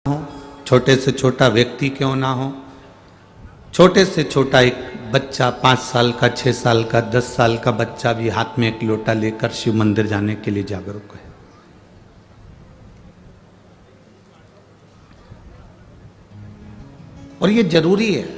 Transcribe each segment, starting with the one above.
हो, छोटे से छोटा व्यक्ति क्यों ना हो, छोटे से छोटा एक बच्चा 5 साल का, 6 साल का, 10 साल का बच्चा भी हाथ में एक लोटा लेकर शिव मंदिर जाने के लिए जागरूक है। और ये जरूरी है।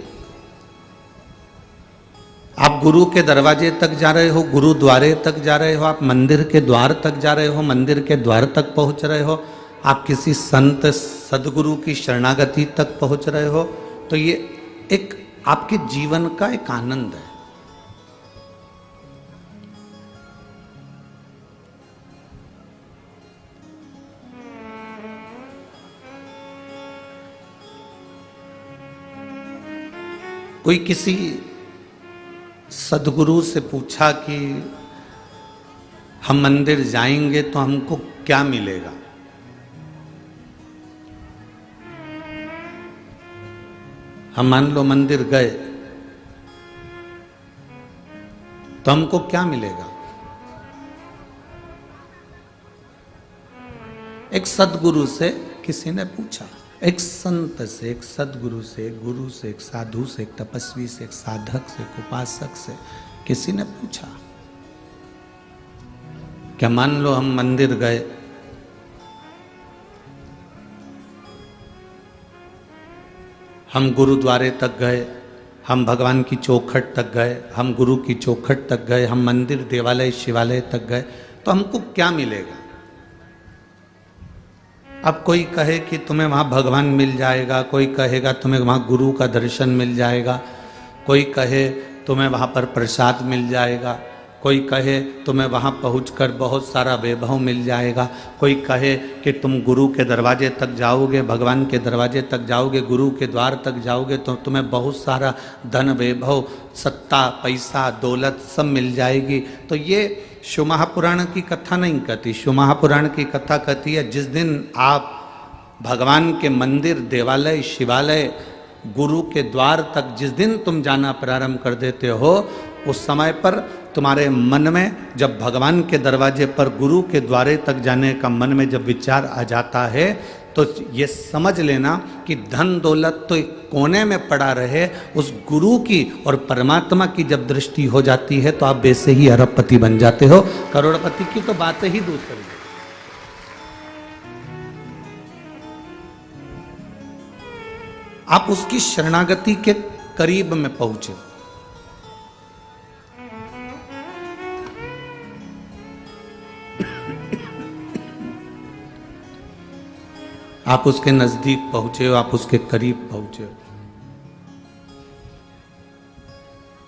आप गुरु के दरवाजे तक जा रहे हो, गुरुद्वारे तक जा रहे हो, आप मंदिर के द्वार तक जा रहे हो, मंदिर के द्वार तक पहुंच रहे हो, आप किसी संत सदगुरु की शरणागति तक पहुंच रहे हो, तो ये एक आपके जीवन का एक आनंद है। कोई किसी सदगुरु से पूछा कि हम मंदिर जाएंगे तो हमको क्या मिलेगा? हम मान लो मंदिर गए तो हमको क्या मिलेगा? एक सदगुरु से किसी ने पूछा, एक संत से, एक सदगुरु से, एक गुरु से, एक साधु से, एक तपस्वी से, एक साधक से, एक उपासक से किसी ने पूछा, क्या मान लो हम मंदिर गए, हम गुरुद्वारे तक गए, हम भगवान की चौखट तक गए, हम गुरु की चौखट तक गए, हम मंदिर, देवालय, शिवालय तक गए, तो हमको क्या मिलेगा? अब कोई कहे कि तुम्हें वहाँ भगवान मिल जाएगा, कोई कहेगा तुम्हें वहाँ गुरु का दर्शन मिल जाएगा, कोई कहे तुम्हें वहाँ पर प्रसाद मिल जाएगा, कोई कहे तुम्हें वहाँ पहुंचकर बहुत सारा वैभव मिल जाएगा, कोई कहे कि तुम गुरु के दरवाजे तक जाओगे, भगवान के दरवाजे तक जाओगे, गुरु के द्वार तक जाओगे तो तुम्हें बहुत सारा धन, वैभव, सत्ता, पैसा, दौलत सब मिल जाएगी। तो ये शिव महापुराण की कथा नहीं कहती। शिव महापुराण की कथा कहती है जिस दिन आप भगवान के मंदिर, देवालय, शिवालय, गुरु के द्वार तक जिस दिन तुम जाना प्रारंभ कर देते हो, उस समय पर तुम्हारे मन में जब भगवान के दरवाजे पर, गुरु के द्वारे तक जाने का मन में जब विचार आ जाता है, तो ये समझ लेना कि धन दौलत तो एक कोने में पड़ा रहे, उस गुरु की और परमात्मा की जब दृष्टि हो जाती है तो आप वैसे ही अरबपति बन जाते हो। करोड़पति की तो बात ही दूसरी है। आप उसकी शरणागति के करीब में पहुंचे। आप उसके नजदीक पहुंचे हो, आप उसके करीब पहुंचे हो।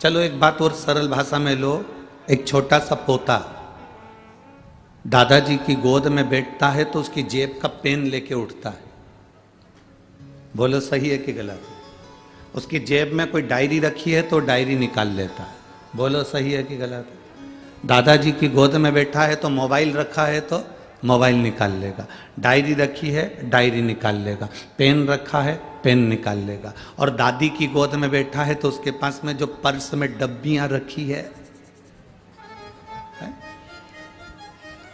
चलो एक बात और सरल भाषा में लो। एक छोटा सा पोता दादाजी की गोद में बैठता है तो उसकी जेब का पेन लेके उठता है। बोलो सही है कि गलत है? उसकी जेब में कोई डायरी रखी है तो डायरी निकाल लेता है। बोलो सही है कि गलत है? दादाजी की गोद में बैठा है तो मोबाइल रखा है तो मोबाइल निकाल लेगा, डायरी रखी है डायरी निकाल लेगा, पेन रखा है पेन निकाल लेगा। और दादी की गोद में बैठा है तो उसके पास में जो पर्स में डब्बियां रखी है,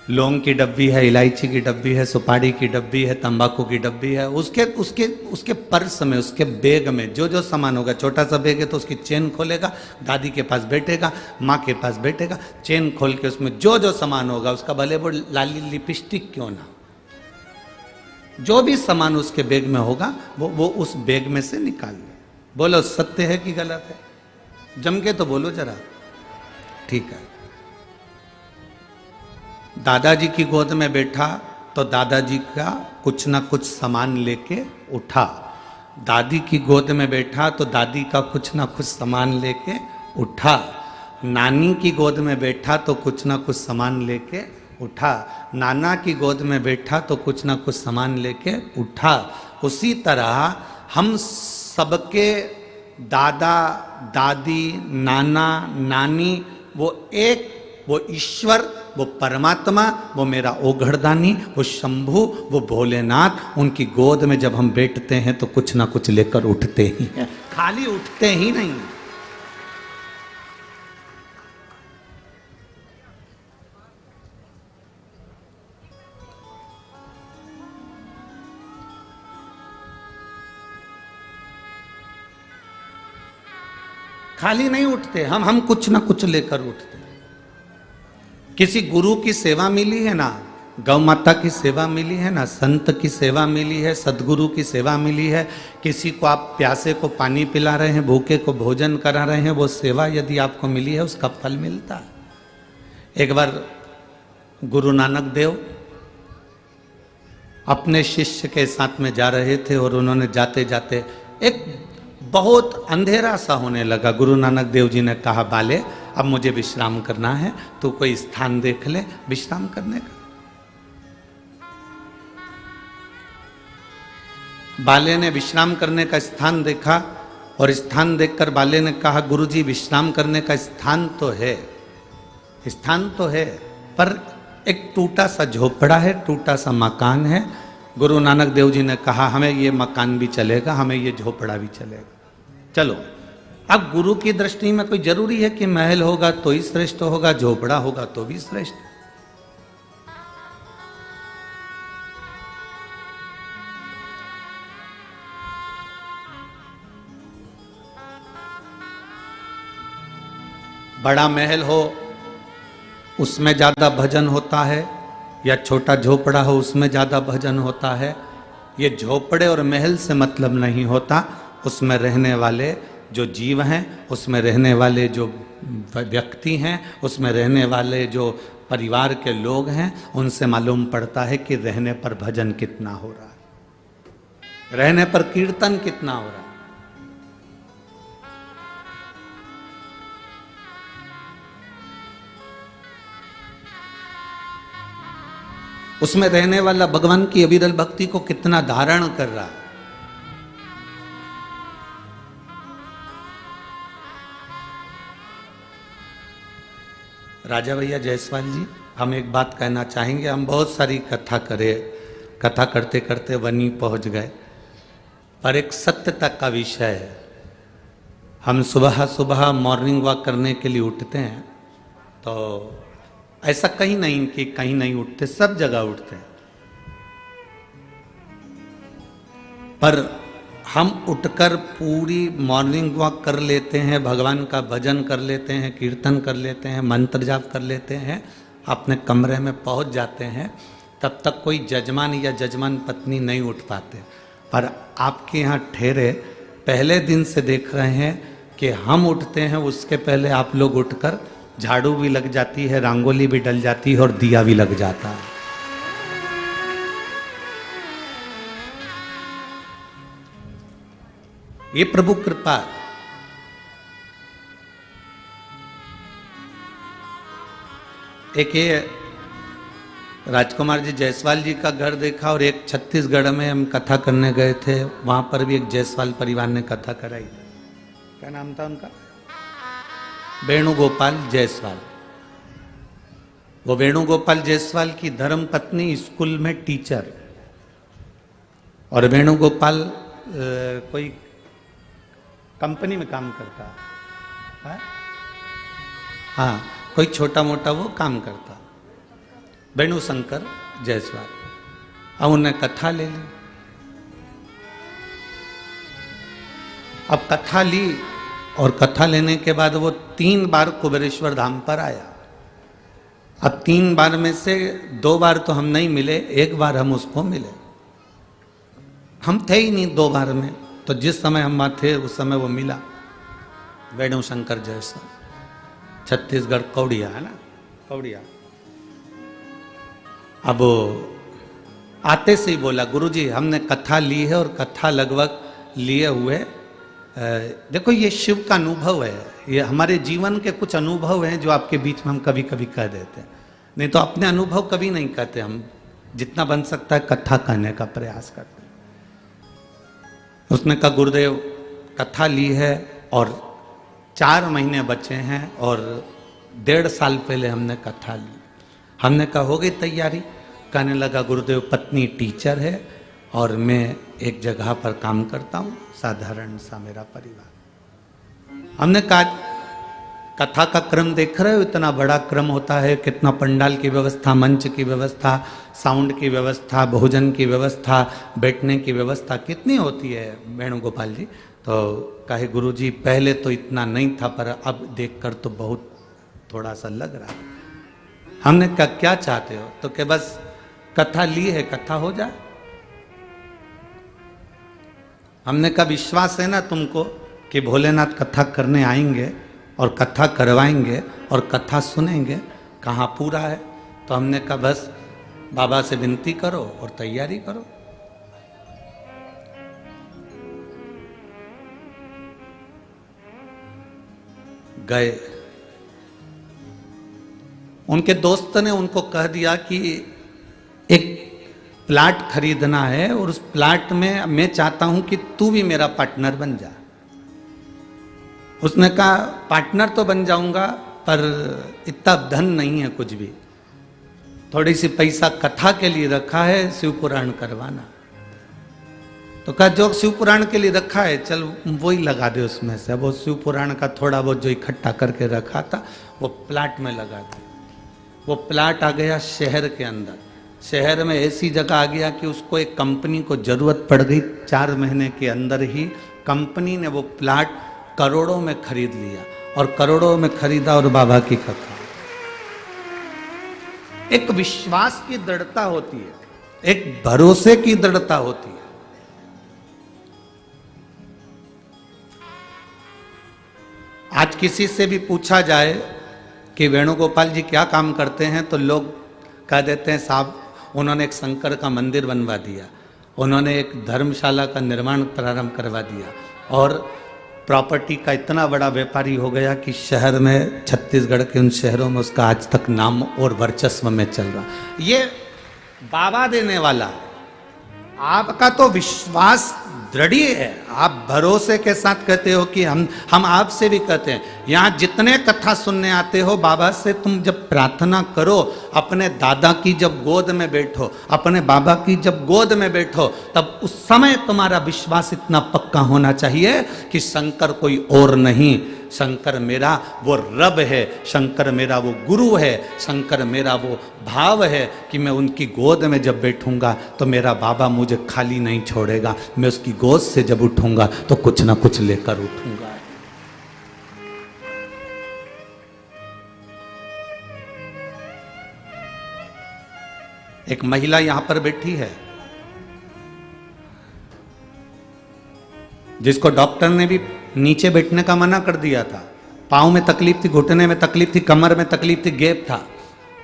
लौंग की डब्बी है, इलायची की डब्बी है, सुपारी की डब्बी है, तंबाकू की डब्बी है, उसके उसके उसके पर्स में, उसके बैग में जो जो सामान होगा, छोटा सा बैग है तो उसकी चेन खोलेगा, दादी के पास बैठेगा, माँ के पास बैठेगा, चेन खोल के उसमें जो जो सामान होगा, उसका भले वो लाली लिपस्टिक क्यों ना, जो भी सामान उसके बैग में होगा वो उस बैग में से निकाल ले। बोलो सत्य है कि गलत है? जम के तो बोलो जरा। ठीक है। दादाजी की गोद में बैठा तो दादाजी का कुछ ना कुछ सामान लेके उठा, दादी की गोद में बैठा तो दादी का कुछ ना कुछ सामान लेके उठा, नानी की गोद में बैठा तो कुछ ना कुछ सामान लेके उठा, नाना की गोद में बैठा तो कुछ ना कुछ सामान लेके उठा। उसी तरह हम सबके दादा, दादी, नाना, नानी, वो ईश्वर, वो परमात्मा, वो मेरा ओघड़दानी, वो शंभु, वो भोलेनाथ, उनकी गोद में जब हम बैठते हैं तो कुछ ना कुछ लेकर उठते ही हैं, खाली उठते ही नहीं। खाली नहीं उठते हम कुछ ना कुछ लेकर उठते। किसी गुरु की सेवा मिली है ना, गौ माता की सेवा मिली है ना, संत की सेवा मिली है, सदगुरु की सेवा मिली है, किसी को आप प्यासे को पानी पिला रहे हैं, भूखे को भोजन करा रहे हैं, वो सेवा यदि आपको मिली है उसका फल मिलता है। एक बार गुरु नानक देव अपने शिष्य के साथ में जा रहे थे और उन्होंने जाते जाते एक बहुत अंधेरा सा होने लगा। गुरु नानक देव जी ने कहा, बाले अब मुझे विश्राम करना है, तो कोई स्थान देख ले विश्राम करने का। बाले ने विश्राम करने का स्थान देखा और स्थान देखकर बाले ने कहा, गुरुजी विश्राम करने का स्थान तो है, स्थान तो है, पर एक टूटा सा झोपड़ा है, टूटा सा मकान है। गुरु नानक देव जी ने कहा, हमें ये मकान भी चलेगा, हमें ये झोपड़ा भी चलेगा, चलो। अब गुरु की दृष्टि में कोई जरूरी है कि महल होगा तो ही श्रेष्ठ होगा, झोपड़ा होगा तो भी श्रेष्ठ। बड़ा महल हो उसमें ज्यादा भजन होता है, या छोटा झोपड़ा हो उसमें ज्यादा भजन होता है। ये झोपड़े और महल से मतलब नहीं होता, उसमें रहने वाले जो जीव हैं, उसमें रहने वाले जो व्यक्ति हैं, उसमें रहने वाले जो परिवार के लोग हैं, उनसे मालूम पड़ता है कि रहने पर भजन कितना हो रहा है, रहने पर कीर्तन कितना हो रहा है। उसमें रहने वाला भगवान की अविरल भक्ति को कितना धारण कर रहा है। राजा भैया जायसवाल जी, हम एक बात कहना चाहेंगे। हम बहुत सारी कथा करे, कथा करते करते वनी पहुंच गए, पर एक सत्य तक का विषय है। हम सुबह सुबह मॉर्निंग वॉक करने के लिए उठते हैं, तो ऐसा कहीं नहीं कि कहीं नहीं उठते, सब जगह उठते हैं। पर हम उठकर पूरी मॉर्निंग वॉक कर लेते हैं, भगवान का भजन कर लेते हैं, कीर्तन कर लेते हैं, मंत्र जाप कर लेते हैं, अपने कमरे में पहुंच जाते हैं, तब तक कोई जजमान या जजमान पत्नी नहीं उठ पाते। पर आपके यहाँ ठहरे पहले दिन से देख रहे हैं कि हम उठते हैं, उसके पहले आप लोग उठकर झाड़ू भी लग जाती है, रंगोली भी डल जाती है और दिया भी लग जाता है। ये प्रभु कृपा। एक ये राजकुमार जी जायसवाल जी का घर देखा, और एक छत्तीसगढ़ में हम कथा करने गए थे, वहां पर भी एक जायसवाल परिवार ने कथा कराई। क्या नाम था उनका? वेणुगोपाल जायसवाल। वो वेणुगोपाल जायसवाल की धर्म पत्नी स्कूल में टीचर, और वेणुगोपाल कोई कंपनी में काम करता है, हाँ कोई छोटा मोटा वो काम करता, वेणु शंकर जायसवाल। अब उन्हें कथा ले ली। अब कथा ली, और कथा लेने के बाद वो 3 बार कुबेरेश्वर धाम पर आया। अब 3 बार में से 2 बार तो हम नहीं मिले, 1 बार हम उसको मिले। हम थे ही नहीं 2 बार में, तो जिस समय हम वहां थे उस समय वो मिला। वेणु शंकर जायसवाल, छत्तीसगढ़ कौड़िया है ना, कौड़िया। अब आते से ही बोला, गुरुजी हमने कथा ली है, और कथा लगभग लिए हुए, देखो ये शिव का अनुभव है, ये हमारे जीवन के कुछ अनुभव हैं जो आपके बीच में हम कभी कभी कह देते हैं, नहीं तो अपने अनुभव कभी नहीं कहते। हम जितना बन सकता है कथा कहने का प्रयास करते हैं। उसने कहा, गुरुदेव कथा ली है और 4 महीने बचे हैं, और 1.5 साल पहले हमने कथा ली। हमने कहा हो गई तैयारी? कहने लगा, गुरुदेव पत्नी टीचर है और मैं एक जगह पर काम करता हूँ, साधारण सा मेरा परिवार। हमने कहा कथा का क्रम देख रहे हो, इतना बड़ा क्रम होता है, कितना पंडाल की व्यवस्था, मंच की व्यवस्था, साउंड की व्यवस्था, भोजन की व्यवस्था, बैठने की व्यवस्था कितनी होती है वेणुगोपाल जी। तो कहे गुरुजी पहले तो इतना नहीं था, पर अब देखकर तो बहुत थोड़ा सा लग रहा है। हमने कहा क्या चाहते हो? तो कि बस कथा ली है, कथा हो जाए। हमने कहा विश्वास है ना तुमको कि भोलेनाथ कथा करने आएंगे और कथा करवाएंगे और कथा सुनेंगे? कहाँ पूरा है। तो हमने कहा बस बाबा से विनती करो और तैयारी करो। गए, उनके दोस्त ने उनको कह दिया कि एक प्लाट खरीदना है और उस प्लाट में मैं चाहता हूं कि तू भी मेरा पार्टनर बन जा। उसने कहा पार्टनर तो बन जाऊंगा, पर इतना धन नहीं है कुछ भी, थोड़ी सी पैसा कथा के लिए रखा है, शिव पुराण करवाना। तो कहा जो शिव पुराण के लिए रखा है चल वही लगा दे उसमें से। वो शिव पुराण का थोड़ा बहुत जो इकट्ठा करके रखा था वो प्लाट में लगा दे। वो प्लाट आ गया शहर के अंदर। शहर में ऐसी जगह आ गया कि उसको एक कंपनी को जरूरत पड़ गई। 4 महीने के अंदर ही कंपनी ने वो प्लाट करोड़ों में खरीद लिया और करोड़ों में खरीदा और बाबा की कथा। एक विश्वास की दृढ़ता होती है, एक भरोसे की दृढ़ता होती है। आज किसी से भी पूछा जाए कि वेणुगोपाल जी क्या काम करते हैं, तो लोग कह देते हैं साहब उन्होंने एक शंकर का मंदिर बनवा दिया, उन्होंने एक धर्मशाला का निर्माण प्रारंभ करवा दिया और प्रॉपर्टी का इतना बड़ा व्यापारी हो गया कि शहर में, छत्तीसगढ़ के उन शहरों में उसका आज तक नाम और वर्चस्व में चल रहा। ये बाबा देने वाला, आपका तो विश्वास दृढ़ है। आप भरोसे के साथ कहते हो कि हम आपसे भी कहते हैं, यहाँ जितने कथा सुनने आते हो बाबा से, तुम जब प्रार्थना करो, अपने दादा की जब गोद में बैठो, अपने बाबा की जब गोद में बैठो, तब उस समय तुम्हारा विश्वास इतना पक्का होना चाहिए कि शंकर कोई और नहीं, शंकर मेरा वो रब है, शंकर मेरा वो गुरु है, शंकर मेरा वो भाव है कि मैं उनकी गोद में जब बैठूंगा तो मेरा बाबा मुझे खाली नहीं छोड़ेगा। मैं उसकी गोद से जब उठूंगा तो कुछ ना कुछ लेकर उठूंगा। एक महिला यहां पर बैठी है जिसको डॉक्टर ने भी नीचे बैठने का मना कर दिया था। पाँव में तकलीफ थी, घुटने में तकलीफ थी, कमर में तकलीफ थी, गैप था,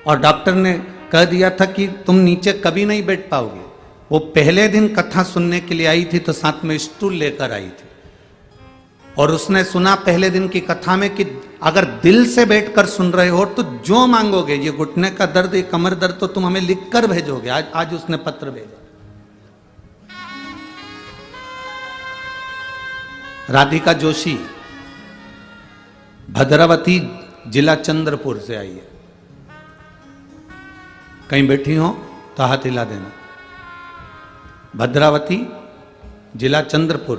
और डॉक्टर ने कह दिया था कि तुम नीचे कभी नहीं बैठ पाओगे। वो पहले दिन कथा सुनने के लिए आई थी तो साथ में स्टूल लेकर आई थी और उसने सुना पहले दिन की कथा में कि अगर दिल से बैठकर सुन रहे हो तो जो मांगोगे, ये घुटने का दर्द, ये कमर दर्द, तो तुम हमें लिखकर भेजोगे। आज उसने पत्र भेजा। राधिका जोशी भद्रावती जिला चंद्रपुर से आई है। कहीं बैठी हो तो हाथ हिला देना। भद्रावती जिला चंद्रपुर।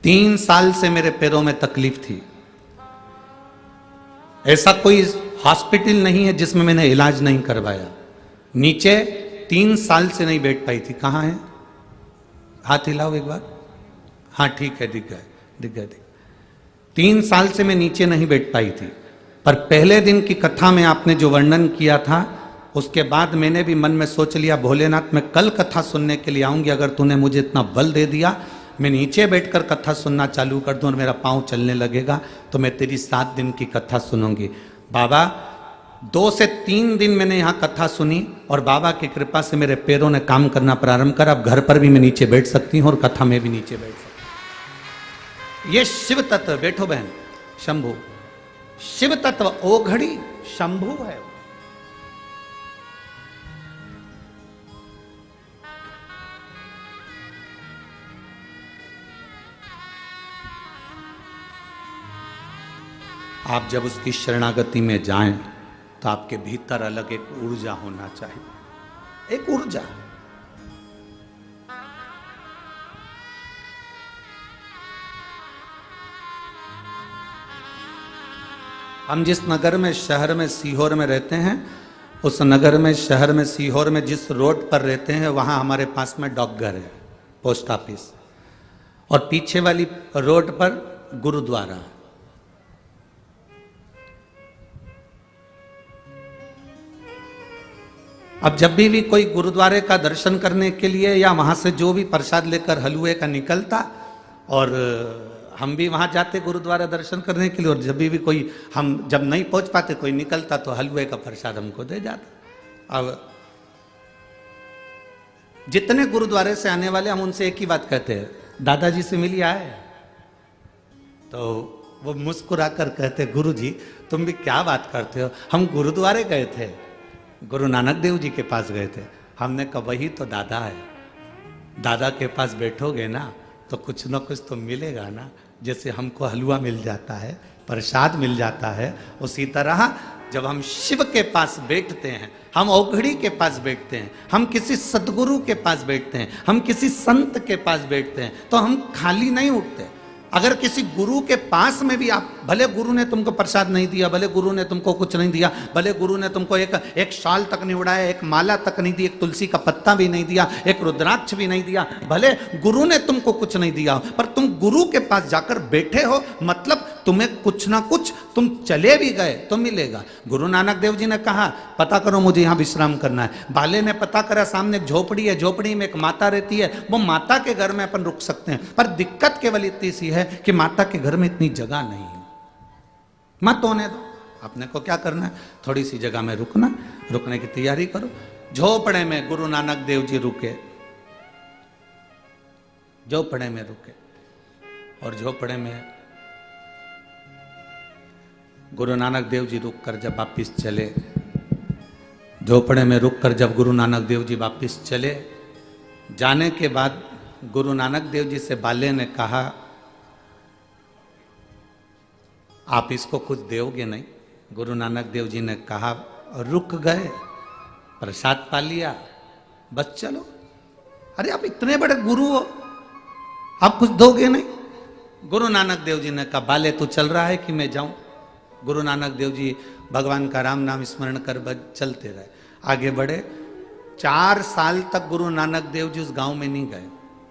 3 साल से मेरे पैरों में तकलीफ थी। ऐसा कोई हॉस्पिटल नहीं है जिसमें मैंने इलाज नहीं करवाया। नीचे 3 साल से नहीं बैठ पाई थी। कहाँ है? हाथ हिलाओ एक बार। हाँ ठीक है, दिख गए। 3 साल से मैं नीचे नहीं बैठ पाई थी, पर पहले दिन की कथा में आपने जो वर्णन किया था उसके बाद मैंने भी मन में सोच लिया, भोलेनाथ मैं कल कथा सुनने के लिए आऊंगी। अगर तूने मुझे इतना बल दे दिया, मैं नीचे बैठकर कथा सुनना चालू कर दूं और मेरा पाँव चलने लगेगा, तो मैं तेरी 7 दिन की कथा सुनूंगी। बाबा 2 से 3 दिन मैंने यहाँ कथा सुनी और बाबा की कृपा से मेरे पैरों ने काम करना प्रारंभ करा। अब घर पर भी मैं नीचे बैठ सकती हूँ और कथा में भी नीचे बैठ सकती हूँ। ये शिव तत्व, बैठो बहन, शंभु शिव तत्व, ओ घड़ी शंभु है। आप जब उसकी शरणागति में जाएं तो आपके भीतर अलग एक ऊर्जा होना चाहिए, एक ऊर्जा। हम जिस नगर में, शहर में, सीहोर में रहते हैं, उस नगर में, शहर में, सीहोर में जिस रोड पर रहते हैं वहां हमारे पास में डाकघर है, पोस्ट ऑफिस, और पीछे वाली रोड पर गुरुद्वारा। अब जब भी कोई गुरुद्वारे का दर्शन करने के लिए या वहां से जो भी प्रसाद लेकर हलवे का निकलता, और हम भी वहां जाते गुरुद्वारा दर्शन करने के लिए, और जब भी कोई, हम जब नहीं पहुंच पाते, कोई निकलता तो हलवे का प्रसाद हमको दे जाता। अब जितने गुरुद्वारे से आने वाले, हम उनसे एक ही बात कहते हैं, दादाजी से मिलिए आए? तो वो मुस्कुरा कर कहते, गुरु जी तुम भी क्या बात करते हो, हम गुरुद्वारे गए थे, गुरु नानक देव जी के पास गए थे। हमने कहा वही तो दादा है, दादा के पास बैठोगे ना तो कुछ ना कुछ तो मिलेगा ना। जैसे हमको हलवा मिल जाता है, प्रसाद मिल जाता है, उसी तरह जब हम शिव के पास बैठते हैं, हम औघड़ी के पास बैठते हैं, हम किसी सदगुरु के पास बैठते हैं, हम किसी संत के पास बैठते हैं, तो हम खाली नहीं उठते। अगर किसी गुरु के पास में भी आप, भले गुरु ने तुमको प्रसाद नहीं दिया, भले गुरु ने तुमको कुछ नहीं दिया, भले गुरु ने तुमको एक शाल तक नहीं उड़ाया, एक माला तक नहीं दी, एक तुलसी का पत्ता भी नहीं दिया, एक रुद्राक्ष भी नहीं दिया, भले गुरु ने तुमको कुछ नहीं दिया, पर तुम गुरु के पास जाकर बैठे हो, मतलब तुम्हें कुछ ना कुछ, तुम चले भी गए तो मिलेगा। गुरु नानक देव जी ने कहा पता करो मुझे यहाँ विश्राम करना है। बाले ने पता करा, सामने एक झोपड़ी है, झोपड़ी में एक माता रहती है, वो माता के घर में अपन रुक सकते हैं, पर दिक्कत केवल इतनी सी है कि माता के घर में इतनी जगह नहीं है। मत होने दो, अपने को क्या करना है, थोड़ी सी जगह में रुकना, रुकने की तैयारी करो। झोपड़े में गुरु नानक देव जी रुके, झोपड़े में रुके, और झोपड़े में गुरु नानक देव जी रुककर जब वापिस चले, झोपड़े में रुककर जब गुरु नानक देव जी वापिस चले, जाने के बाद गुरु नानक देव जी से बाले ने कहा आप इसको कुछ दोगे नहीं? गुरु नानक देव जी ने कहा रुक गए, प्रसाद पा लिया, बस चलो। अरे आप इतने बड़े गुरु हो, आप कुछ दोगे नहीं? गुरु नानक देव जी ने कहा बाले तू चल रहा है कि मैं जाऊं? गुरु नानक देव जी भगवान का राम नाम स्मरण कर बस चलते रहे, आगे बढ़े। 4 साल तक गुरु नानक देव जी उस गांव में नहीं गए।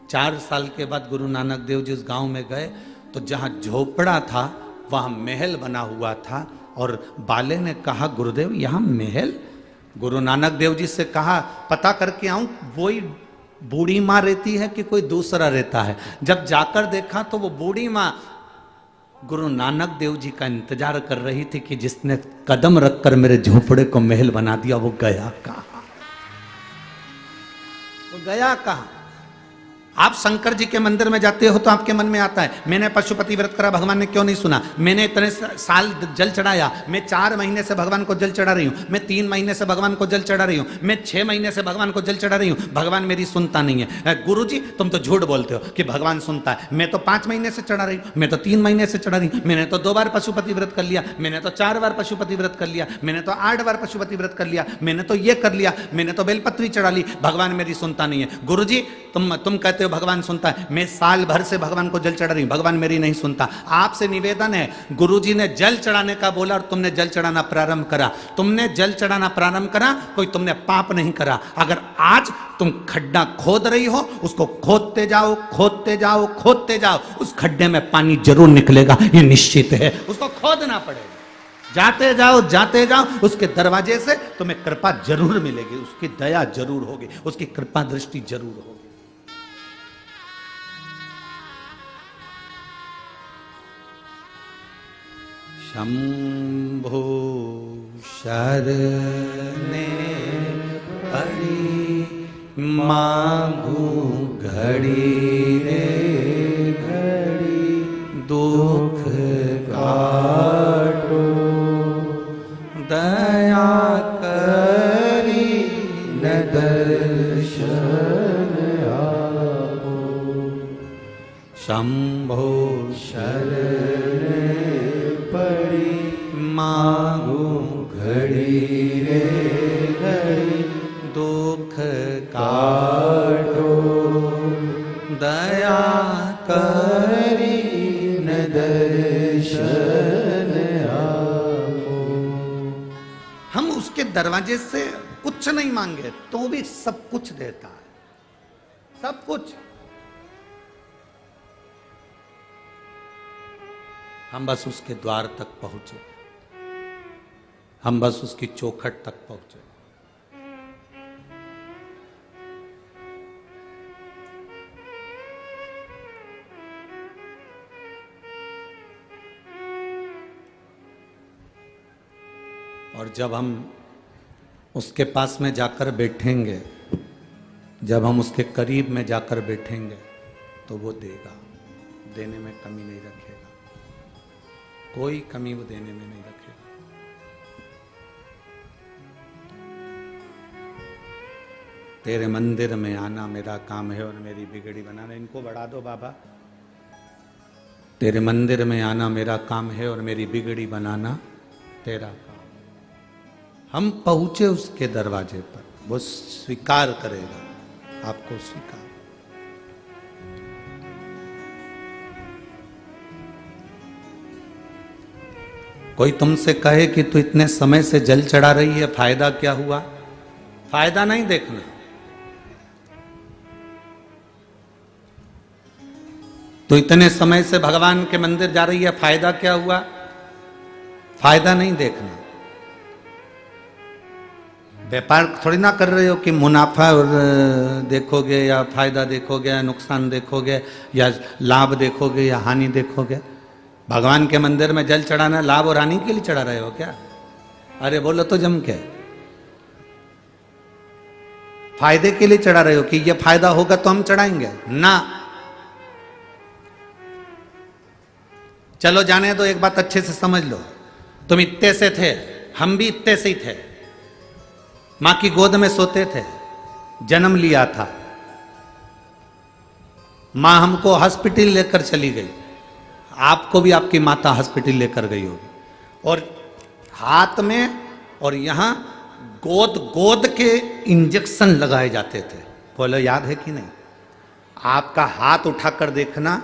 4 साल के बाद गुरु नानक देव जी उस गांव में गए तो जहां झोपड़ा था वहां महल बना हुआ था, और बाले ने कहा गुरुदेव यहाँ महल? गुरु नानक देव जी से कहा पता करके आऊं वही बूढ़ी माँ रहती है कि कोई दूसरा रहता है। जब जाकर देखा तो वो बूढ़ी माँ गुरु नानक देव जी का इंतजार कर रही थी कि जिसने कदम रखकर मेरे झोपड़े को महल बना दिया वो गया कहाँ? वो गया कहाँ? आप शंकर जी के मंदिर में जाते हो तो आपके मन में आता है मैंने पशुपति व्रत करा, भगवान ने क्यों नहीं सुना? मैंने इतने साल जल चढ़ाया, मैं 4 महीने से भगवान को जल चढ़ा रही हूँ, मैं 3 महीने से भगवान को जल चढ़ा रही हूँ, मैं 6 महीने से भगवान को जल चढ़ा रही हूँ, भगवान मेरी सुनता नहीं है। गुरु जी तुम तो झूठ बोलते हो कि भगवान सुनता है। मैं तो 5 महीने से चढ़ा रही हूँ, मैं तो 3 महीने से चढ़ा रही हूँ, मैंने तो 2 बार पशुपति व्रत कर लिया, मैंने तो 4 बार पशुपति व्रत कर लिया, मैंने तो 8 बार पशुपति व्रत कर लिया, मैंने तो ये कर लिया, मैंने तो बेलपत्री चढ़ा ली, भगवान मेरी सुनता नहीं है। गुरु जी तुम कहते हो भगवान सुनता है, मैं साल भर से भगवान को जल चढ़ा रही हूं, भगवान मेरी नहीं सुनता। आपसे निवेदन है, गुरुजी ने जल चढ़ाने का बोला और तुमने जल चढ़ाना प्रारंभ करा, तुमने जल चढ़ाना प्रारंभ करा, कोई तुमने पाप नहीं करा। अगर आज तुम खड्डा खोद रही हो उसको खोदते जाओ, खोदते जाओ, खोदते जाओ, उस खड्डे में पानी जरूर निकलेगा, ये निश्चित है। उसको खोदना पड़ेगा, जाते जाओ जाते जाओ, उसके दरवाजे से तुम्हें कृपा जरूर मिलेगी, उसकी दया जरूर होगी, उसकी कृपा दृष्टि जरूर होगी। शंभो शरणे पड़ी मांगू घड़ी रे घड़ी, दुख काटो दया करी न दर्शन आपो। शंभो शरणे मांगू घड़ी रे घड़ी, दुख काटो दया करी न दर्शन आपो। दरवाजे से कुछ नहीं मांगे तो भी सब कुछ देता है, सब कुछ। हम बस उसके द्वार तक पहुंचे, हम बस उसकी चौखट तक पहुंचे। और जब हम उसके पास में जाकर बैठेंगे, जब हम उसके करीब में जाकर बैठेंगे तो वो देगा, देने में कमी नहीं रखेगा, कोई कमी वो देने में नहीं रखेगा। तेरे मंदिर में आना मेरा काम है और मेरी बिगड़ी बनाना। इनको बढ़ा दो बाबा। तेरे मंदिर में आना मेरा काम है और मेरी बिगड़ी बनाना तेरा काम। हम पहुंचे उसके दरवाजे पर, वो स्वीकार करेगा, आपको स्वीकार। कोई तुमसे कहे कि तू इतने समय से जल चढ़ा रही है, फायदा क्या हुआ? फायदा नहीं देखना। तो इतने समय से भगवान के मंदिर जा रही है, फायदा क्या हुआ? फायदा नहीं देखना। व्यापार थोड़ी ना कर रहे हो कि मुनाफा और देखोगे या फायदा देखोगे या नुकसान देखोगे या लाभ देखोगे या हानि देखोगे। भगवान के मंदिर में जल चढ़ाना लाभ और हानि के लिए चढ़ा रहे हो क्या? अरे बोलो तो जम के। फायदे के लिए चढ़ा रहे हो कि ये फायदा होगा तो हम चढ़ाएंगे ना। चलो जाने दो, एक बात अच्छे से समझ लो। तुम इतने से थे, हम भी इतने से ही थे, मां की गोद में सोते थे, जन्म लिया था, मां हमको हॉस्पिटल लेकर चली गई, आपको भी आपकी माता हॉस्पिटल लेकर गई होगी, और हाथ में और यहां गोद गोद के इंजेक्शन लगाए जाते थे। बोलो याद है कि नहीं? आपका हाथ उठाकर देखना,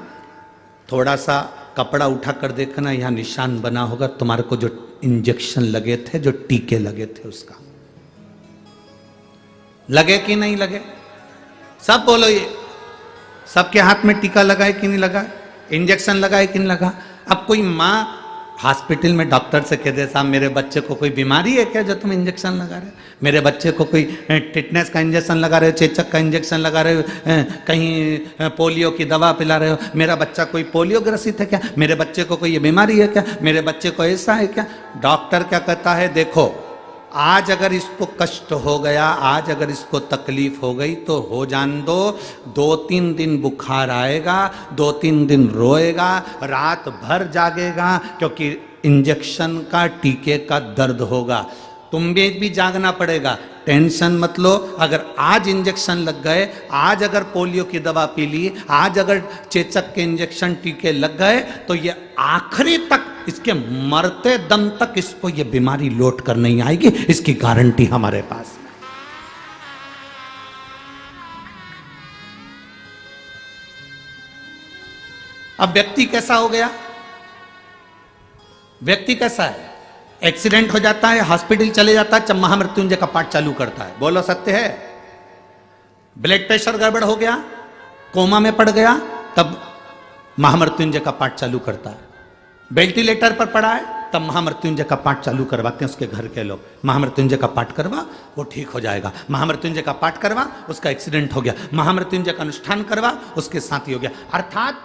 थोड़ा सा कपड़ा उठाकर देखना, यहां निशान बना होगा तुम्हारे को जो इंजेक्शन लगे थे, जो टीके लगे थे उसका। लगे कि नहीं लगे? सब बोलो ये। सबके हाथ में टीका लगाए कि नहीं लगा? इंजेक्शन लगाए कि नहीं लगा? अब कोई माँ हॉस्पिटल में डॉक्टर से कहते साहब मेरे बच्चे को कोई बीमारी है क्या जो तुम इंजेक्शन लगा रहे हो? मेरे बच्चे को कोई टिटनेस का इंजेक्शन लगा रहे हो, चेचक का इंजेक्शन लगा रहे हो, कहीं पोलियो की दवा पिला रहे हो, मेरा बच्चा कोई पोलियो ग्रसित है क्या, मेरे बच्चे को कोई ये बीमारी है क्या, मेरे बच्चे को ऐसा है क्या? डॉक्टर क्या कहता है? देखो आज अगर इसको कष्ट हो गया, आज अगर इसको तकलीफ हो गई तो हो जान दो, 2-3 दिन बुखार आएगा, 2-3 दिन रोएगा, रात भर जागेगा, क्योंकि इंजेक्शन का टीके का दर्द होगा। तुम भी जागना पड़ेगा, टेंशन मत लो। अगर आज इंजेक्शन लग गए, आज अगर पोलियो की दवा पी ली, आज अगर चेचक के इंजेक्शन टीके लग गए तो ये आखिरी तक, इसके मरते दम तक इसको ये बीमारी लौट कर नहीं आएगी, इसकी गारंटी हमारे पास। अब व्यक्ति कैसा हो गया? व्यक्ति कैसा है? एक्सीडेंट हो जाता है, हॉस्पिटल चले जाता है, जब महामृत्युंजय का पाठ चालू करता है। बोलो सत्य है? ब्लड प्रेशर गड़बड़ हो गया, कोमा में पड़ गया, तब महामृत्युंजय का पाठ चालू करता है। वेंटिलेटर पर पड़ा है, तब महामृत्युंजय का पाठ चालू करवाते हैं उसके घर के लोग। महामृत्युंजय का पाठ करवा, वो ठीक हो जाएगा। महामृत्युंजय का पाठ करवा, उसका एक्सीडेंट हो गया। महामृत्युंजय का अनुष्ठान करवा, उसके साथ ही हो गया। अर्थात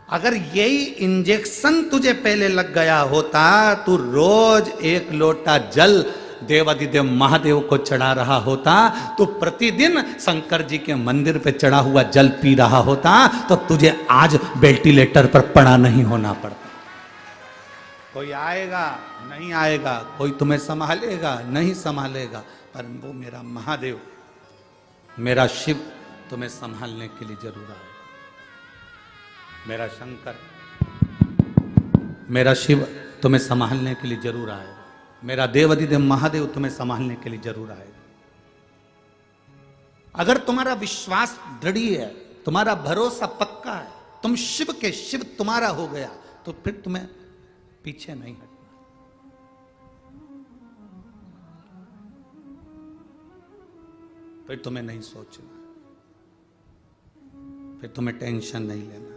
अगर यही इंजेक्शन तुझे पहले लग गया होता, तू रोज 1 लोटा जल देवादिदेव महादेव को चढ़ा रहा होता, तो प्रतिदिन शंकर जी के मंदिर पे चढ़ा हुआ जल पी रहा होता, तो तुझे आज वेंटिलेटर पर पड़ा नहीं होना पड़ता। कोई आएगा नहीं आएगा, कोई तुम्हें संभालेगा नहीं संभालेगा, पर वो मेरा महादेव, मेरा शिव तुम्हें संभालने के लिए जरूर आएगा। मेरा शंकर, मेरा शिव तुम्हें संभालने के लिए जरूर आएगा। मेरा देवादिदेव महादेव तुम्हें संभालने के लिए जरूर आएगा। अगर तुम्हारा विश्वास दृढ़ है, तुम्हारा भरोसा पक्का है, तुम शिव के शिव तुम्हारा हो गया, तो फिर तुम्हें पीछे नहीं हटना। फिर तुम्हें नहीं सोचना, फिर तुम्हें टेंशन नहीं लेना।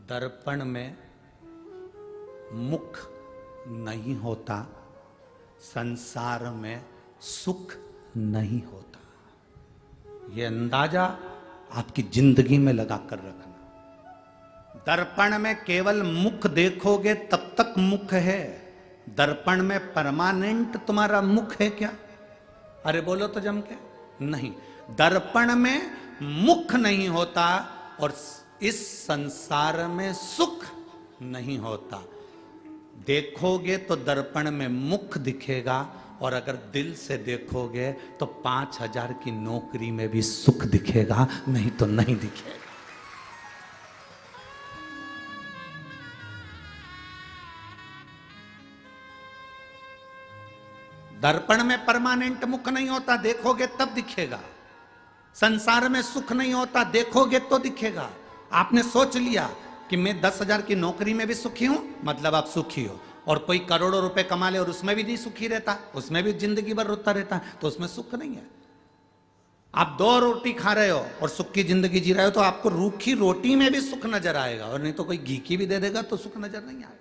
दर्पण में मुख नहीं होता, संसार में सुख नहीं होता। यह अंदाजा आपकी जिंदगी में लगाकर रखना। दर्पण में केवल मुख देखोगे तब तक मुख है। दर्पण में परमानेंट तुम्हारा मुख है क्या? अरे बोलो तो जम के। नहीं, दर्पण में मुख नहीं होता और इस संसार में सुख नहीं होता। देखोगे तो दर्पण में मुख दिखेगा, और अगर दिल से देखोगे तो 5,000 की नौकरी में भी सुख दिखेगा, नहीं तो नहीं दिखेगा। दर्पण में परमानेंट मुख नहीं होता, देखोगे तब दिखेगा। संसार में सुख नहीं होता, देखोगे तो दिखेगा। आपने सोच लिया कि मैं 10,000 की नौकरी में भी सुखी हूं, मतलब आप सुखी हो। और कोई करोड़ों रुपए कमा ले और उसमें भी नहीं सुखी रहता, उसमें भी जिंदगी भर रोता रहता, तो उसमें सुख नहीं है। आप 2 रोटी खा रहे हो और सुख की जिंदगी जी रहे हो, तो आपको रूखी रोटी में भी सुख नजर आएगा, और नहीं तो कोई घी की भी दे देगा तो सुख नजर नहीं आएगा।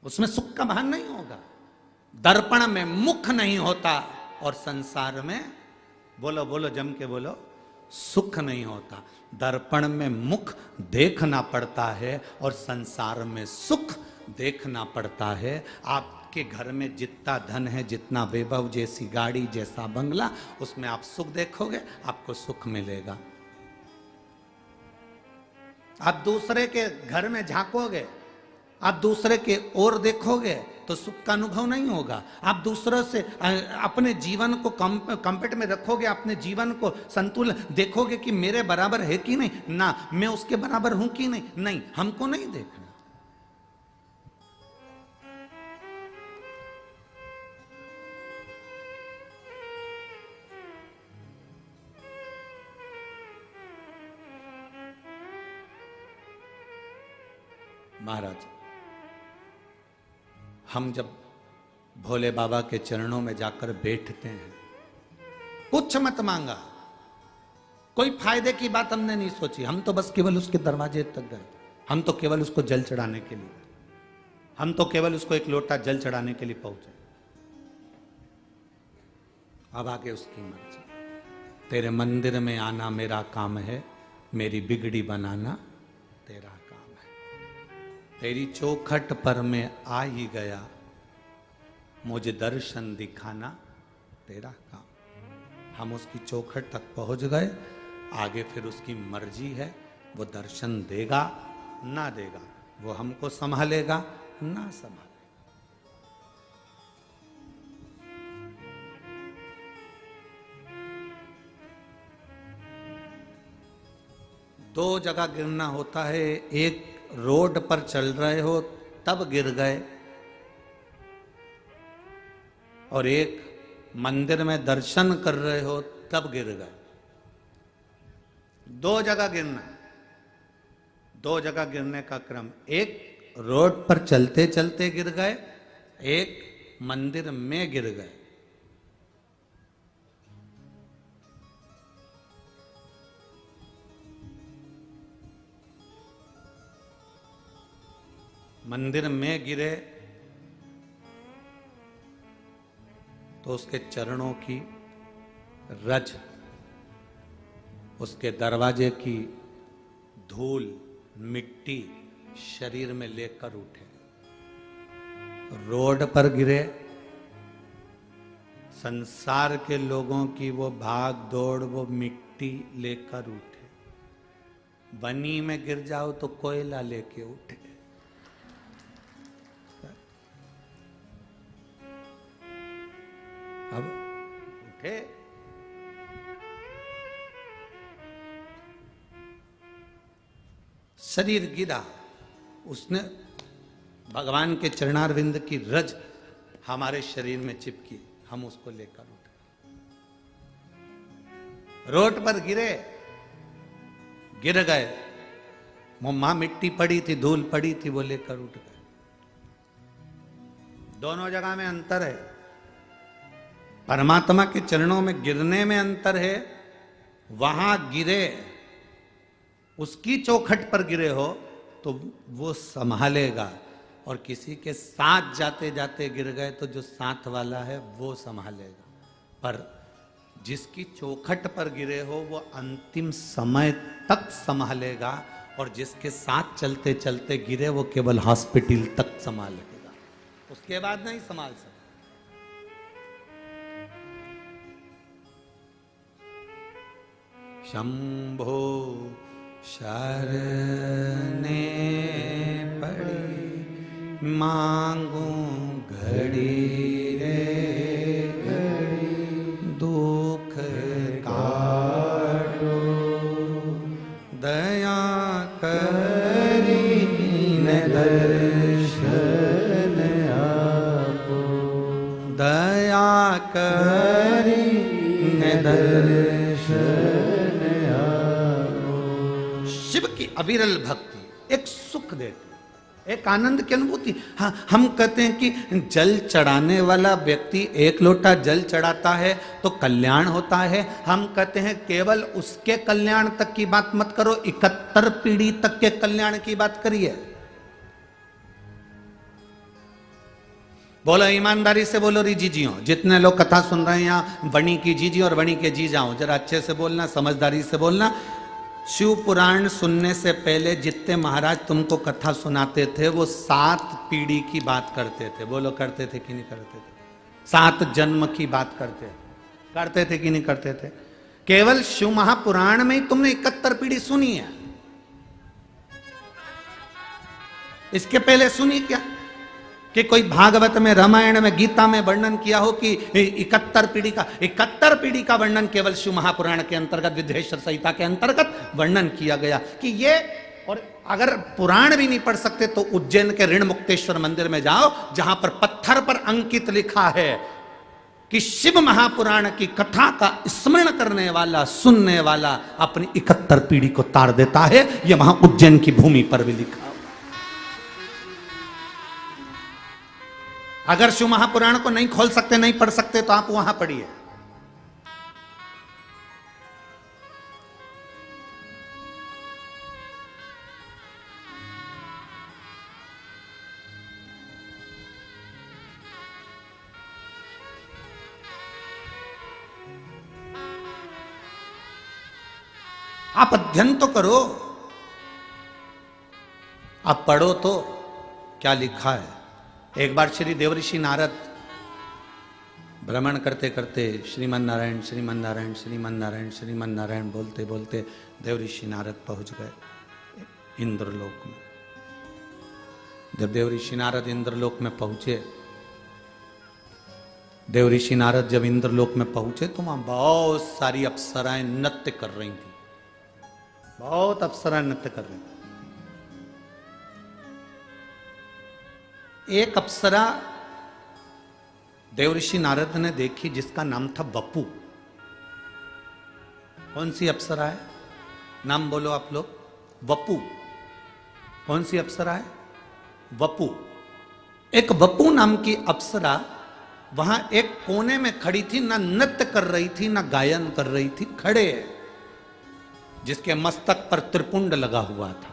उसमें सुख का भान नहीं होगा। दर्पण में मुख नहीं होता और संसार में, बोलो बोलो जम के बोलो, सुख नहीं होता। दर्पण में मुख देखना पड़ता है और संसार में सुख देखना पड़ता है। आपके घर में जितना धन है, जितना वैभव, जैसी गाड़ी, जैसा बंगला, उसमें आप सुख देखोगे, आपको सुख मिलेगा। आप दूसरे के घर में झांकोगे, आप दूसरे के ओर देखोगे तो सुख का अनुभव नहीं होगा। आप दूसरों से अपने जीवन को कंपेट में रखोगे, अपने जीवन को संतुलन देखोगे कि मेरे बराबर है कि नहीं, ना मैं उसके बराबर हूं कि नहीं, नहीं, हमको नहीं देखना। महाराज, हम जब भोले बाबा के चरणों में जाकर बैठते हैं, कुछ मत मांगा, कोई फायदे की बात हमने नहीं सोची, हम तो बस केवल उसके दरवाजे तक गए। हम तो केवल उसको जल चढ़ाने के लिए, हम तो केवल उसको एक लोटा जल चढ़ाने के लिए पहुंचे। अब आगे उसकी मर्जी। तेरे मंदिर में आना मेरा काम है, मेरी बिगड़ी बनाना तेरा काम है। तेरी चौखट पर मैं आ ही गया, मुझे दर्शन दिखाना तेरा काम। हम उसकी चौखट तक पहुंच गए, आगे फिर उसकी मर्जी है, वो दर्शन देगा ना देगा, वो हमको संभालेगा ना संभालेगा। दो जगह गिरना होता है, एक रोड पर चल रहे हो तब गिर गए, और एक मंदिर में दर्शन कर रहे हो तब गिर गए। दो जगह गिरना, दो जगह गिरने का क्रम, एक रोड पर चलते चलते गिर गए, एक मंदिर में गिर गए। मंदिर में गिरे तो उसके चरणों की रज, उसके दरवाजे की धूल, मिट्टी शरीर में लेकर उठे। रोड पर गिरे, संसार के लोगों की वो भाग दौड़, वो मिट्टी लेकर उठे। बनी में गिर जाओ तो कोयला लेके उठे। अब उठे, शरीर गिरा, उसने भगवान के चरणारविंद की रज हमारे शरीर में चिपकी, हम उसको लेकर उठे। रोड पर गिरे, गिर गए, वो मां मिट्टी पड़ी थी, धूल पड़ी थी, वो लेकर उठ गए। दोनों जगह में अंतर है। परमात्मा के चरणों में गिरने में अंतर है, वहां गिरे, उसकी चौखट पर गिरे हो तो वो संभालेगा, और किसी के साथ जाते जाते गिर गए तो जो साथ वाला है वो संभालेगा। पर जिसकी चौखट पर गिरे हो वो अंतिम समय तक संभालेगा, और जिसके साथ चलते चलते गिरे वो केवल हॉस्पिटल तक संभालेगा, उसके बाद नहीं संभाल सकता। शंभो शरणे पड़ी मांगू घड़ी रे घड़ी, दुख काटो दया करी न दर्शन आपो, दया करी न दर्शन। शिव की अविरल भक्ति एक सुख देती, एक आनंद की अनुभूति। हाँ, हम कहते हैं कि जल चढ़ाने वाला व्यक्ति एक लोटा जल चढ़ाता है तो कल्याण होता है। हम कहते हैं केवल उसके कल्याण तक की बात मत करो, 71 पीढ़ी तक के कल्याण की बात करिए। बोलो ईमानदारी से बोलो री जीजियों, जितने लोग कथा सुन रहे हैं यहाँ, बणी की जीजी और बणी के जी जाओ, जरा अच्छे से बोलना, समझदारी से बोलना। शिव पुराण सुनने से पहले जितने महाराज तुमको कथा सुनाते थे वो 7 पीढ़ी की बात करते थे। बोलो करते थे कि नहीं करते थे? 7 जन्म की बात करते थे कि नहीं करते थे? केवल शिव महापुराण में ही तुमने 71 पीढ़ी सुनी है, इसके पहले सुनी क्या? कि कोई भागवत में, रामायण में, गीता में वर्णन किया हो कि 71 पीढ़ी का वर्णन केवल शिव महापुराण के अंतर्गत, विद्वेश्वर संहिता के अंतर्गत वर्णन किया गया कि ये। और अगर पुराण भी नहीं पढ़ सकते तो उज्जैन के ऋण मुक्तेश्वर मंदिर में जाओ, जहां पर पत्थर पर अंकित लिखा है कि शिव महापुराण की कथा का स्मरण करने वाला, सुनने वाला अपनी 71 पीढ़ी को तार देता है। यह वहां उज्जैन की भूमि पर भी लिखा। अगर शिव महापुराण को नहीं खोल सकते, नहीं पढ़ सकते, तो आप वहां पढ़िए। आप अध्ययन तो करो, आप पढ़ो तो क्या लिखा है। एक बार श्री देवऋषि नारद भ्रमण करते करते श्रीमन नारायण श्रीमन नारायण श्रीमन नारायण श्रीमन नारायण बोलते बोलते देवऋषि नारद पहुंच गए इंद्रलोक में। जब देवऋषि नारद इंद्रलोक में पहुंचे, देवऋषि नारद जब इंद्रलोक में पहुंचे तो वहां बहुत सारी अप्सराएं नृत्य कर रही थी, बहुत अप्सराएं नृत्य कर रही थी। एक अप्सरा देवऋषि नारद ने देखी जिसका नाम था वपु। कौन सी अप्सरा है? नाम बोलो आप लोग। वपु। कौन सी अप्सरा है? वपु। एक वपु नाम की अप्सरा वहां एक कोने में खड़ी थी, ना नृत्य कर रही थी ना गायन कर रही थी, खड़े, जिसके मस्तक पर त्रिपुंड लगा हुआ था।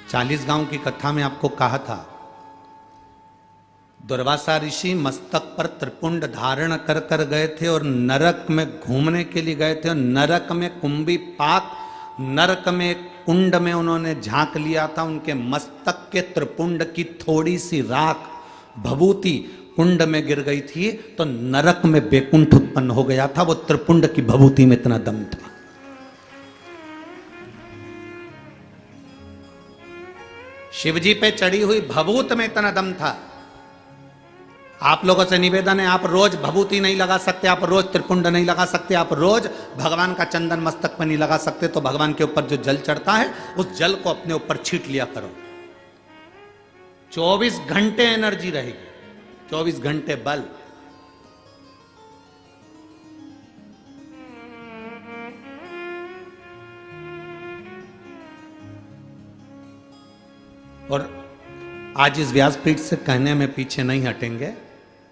चालीस गांव की कथा में आपको कहा था, दुर्वासा ऋषि मस्तक पर त्रिपुंड धारण कर कर गए थे और नरक में घूमने के लिए गए थे। और नरक में कुंभी पाक, नरक में कुंड में उन्होंने झांक लिया था। उनके मस्तक के त्रिपुंड की थोड़ी सी राख भभूति कुंड में गिर गई थी तो नरक में बैकुंठ उत्पन्न हो गया था। वो त्रिपुंड की भभूति में इतना दम था। शिवजी पे चढ़ी हुई भभूत में इतना दम था। आप लोगों से निवेदन है, आप रोज भभूति नहीं लगा सकते, आप रोज त्रिपुंड नहीं लगा सकते, आप रोज भगवान का चंदन मस्तक पर नहीं लगा सकते, तो भगवान के ऊपर जो जल चढ़ता है उस जल को अपने ऊपर छीट लिया करो। 24 घंटे एनर्जी रहेगी, 24 घंटे बल। और आज इस व्यासपीठ से कहने में पीछे नहीं हटेंगे।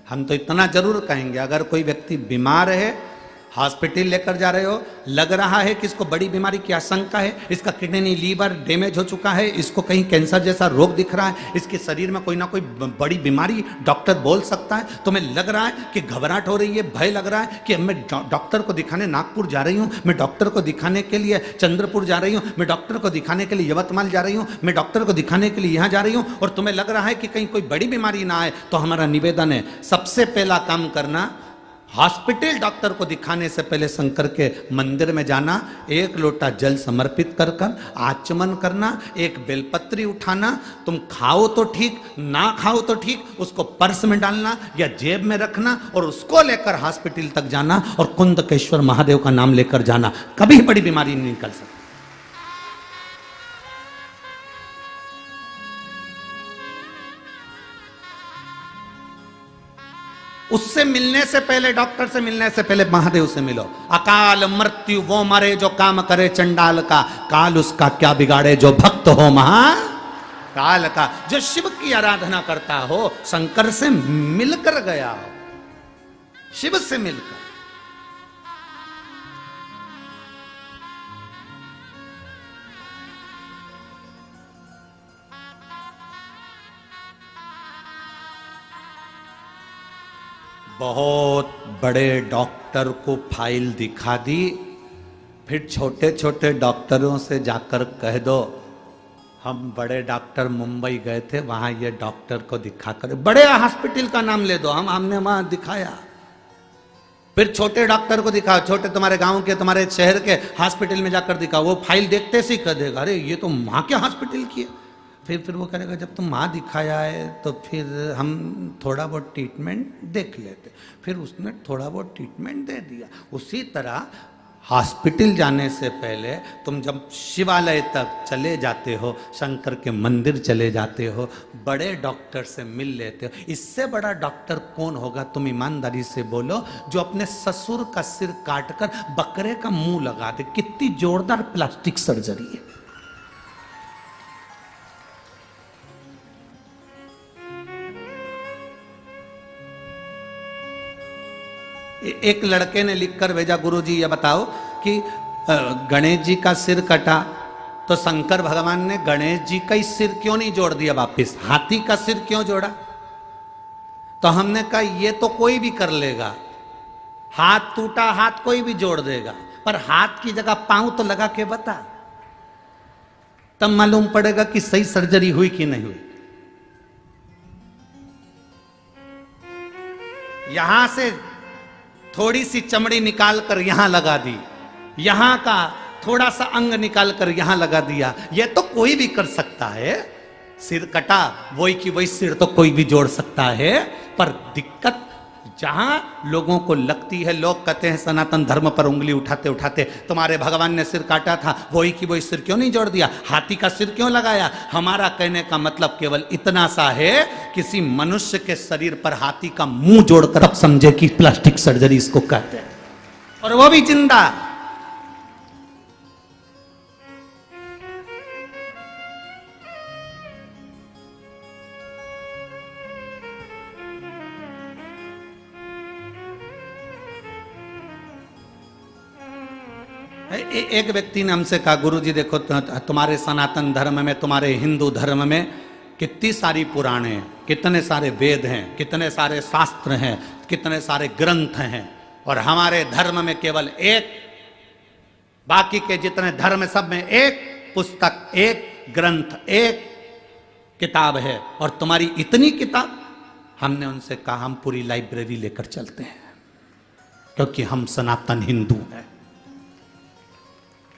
हम तो इतना जरूर कहेंगे, अगर कोई व्यक्ति बीमार है, हॉस्पिटल लेकर जा रहे हो, लग रहा है कि इसको बड़ी बीमारी की आशंका है, इसका किडनी लीवर डैमेज हो चुका है, इसको कहीं कैंसर जैसा रोग दिख रहा है, इसके शरीर में कोई ना कोई बड़ी बीमारी डॉक्टर बोल सकता है, तुम्हें लग रहा है कि घबराहट हो रही है, भय लग रहा है कि मैं डॉक्टर को दिखाने नागपुर जा रही हूँ, मैं डॉक्टर को दिखाने के लिए चंद्रपुर जा रही हूँ, मैं डॉक्टर को दिखाने के लिए यवतमाल जा रही हूँ, मैं डॉक्टर को दिखाने के लिए यहाँ जा रही हूँ, और तुम्हें लग रहा है कि कहीं कोई बड़ी बीमारी ना आए, तो हमारा निवेदन है, सबसे पहला काम करना, हॉस्पिटल डॉक्टर को दिखाने से पहले शंकर के मंदिर में जाना, एक लोटा जल समर्पित कर कर आचमन करना, एक बेलपत्री उठाना, तुम खाओ तो ठीक, ना खाओ तो ठीक, उसको पर्स में डालना या जेब में रखना और उसको लेकर हॉस्पिटल तक जाना और कुंदकेश्वर महादेव का नाम लेकर जाना। कभी बड़ी बीमारी नहीं निकल सकती। उससे मिलने से पहले, डॉक्टर से मिलने से पहले महादेव से मिलो। अकाल मृत्यु वो मरे जो काम करे चंडाल का, काल उसका क्या बिगाड़े जो भक्त हो महा काल का। जो शिव की आराधना करता हो, शंकर से मिलकर गया हो, शिव से मिलकर। बहुत बड़े डॉक्टर को फाइल दिखा दी, फिर छोटे छोटे डॉक्टरों से जाकर कह दो हम बड़े डॉक्टर मुंबई गए थे, वहां ये डॉक्टर को दिखाकर, बड़े हॉस्पिटल का नाम ले दो, हमने वहां दिखाया। फिर छोटे डॉक्टर को दिखाओ, छोटे तुम्हारे गांव के, तुम्हारे शहर के हॉस्पिटल में जाकर दिखाओ, वो फाइल देखते से ही कह देगा अरे ये तो वहां के हॉस्पिटल की है। फिर वो कहेगा जब तुम वहाँ दिखाया है तो फिर हम थोड़ा बहुत ट्रीटमेंट देख लेते। फिर उसने थोड़ा बहुत ट्रीटमेंट दे दिया। उसी तरह हॉस्पिटल जाने से पहले तुम जब शिवालय तक चले जाते हो, शंकर के मंदिर चले जाते हो, बड़े डॉक्टर से मिल लेते हो। इससे बड़ा डॉक्टर कौन होगा? तुम ईमानदारी से बोलो, जो अपने ससुर का सिर काटकर बकरे का मुंह लगा दे। कितनी जोरदार प्लास्टिक सर्जरी है। एक लड़के ने लिखकर भेजा, गुरुजी ये बताओ कि गणेश जी का सिर कटा तो शंकर भगवान ने गणेश जी का ही सिर क्यों नहीं जोड़ दिया वापिस, हाथी का सिर क्यों जोड़ा? तो हमने कहा ये तो कोई भी कर लेगा, हाथ टूटा हाथ कोई भी जोड़ देगा, पर हाथ की जगह पांव तो लगा के बता, तब मालूम पड़ेगा कि सही सर्जरी हुई कि नहीं हुई। यहां से थोड़ी सी चमड़ी निकाल कर यहां लगा दी, यहां का थोड़ा सा अंग निकाल कर यहां लगा दिया, यह तो कोई भी कर सकता है। सिर कटा वही की वही सिर तो कोई भी जोड़ सकता है, पर दिक्कत जहां लोगों को लगती है, लोग कहते हैं सनातन धर्म पर उंगली उठाते उठाते तुम्हारे भगवान ने सिर काटा था, वही की वही सिर क्यों नहीं जोड़ दिया, हाथी का सिर क्यों लगाया? हमारा कहने का मतलब केवल इतना सा है, किसी मनुष्य के शरीर पर हाथी का मुंह जोड़कर अब समझे कि प्लास्टिक सर्जरी इसको कहते हैं, और वो भी जिंदा। एक व्यक्ति ने हमसे कहा, गुरुजी देखो तुम्हारे सनातन धर्म में, तुम्हारे हिंदू धर्म में कितनी सारी पुराण हैं, कितने सारे वेद हैं, कितने सारे शास्त्र हैं, कितने सारे ग्रंथ हैं, और हमारे धर्म में केवल एक, बाकी के जितने धर्म सब में एक पुस्तक, एक ग्रंथ, एक किताब है, और तुम्हारी इतनी किताब। हमने उनसे कहा हम पूरी लाइब्रेरी लेकर चलते हैं, क्योंकि हम सनातन हिंदू हैं,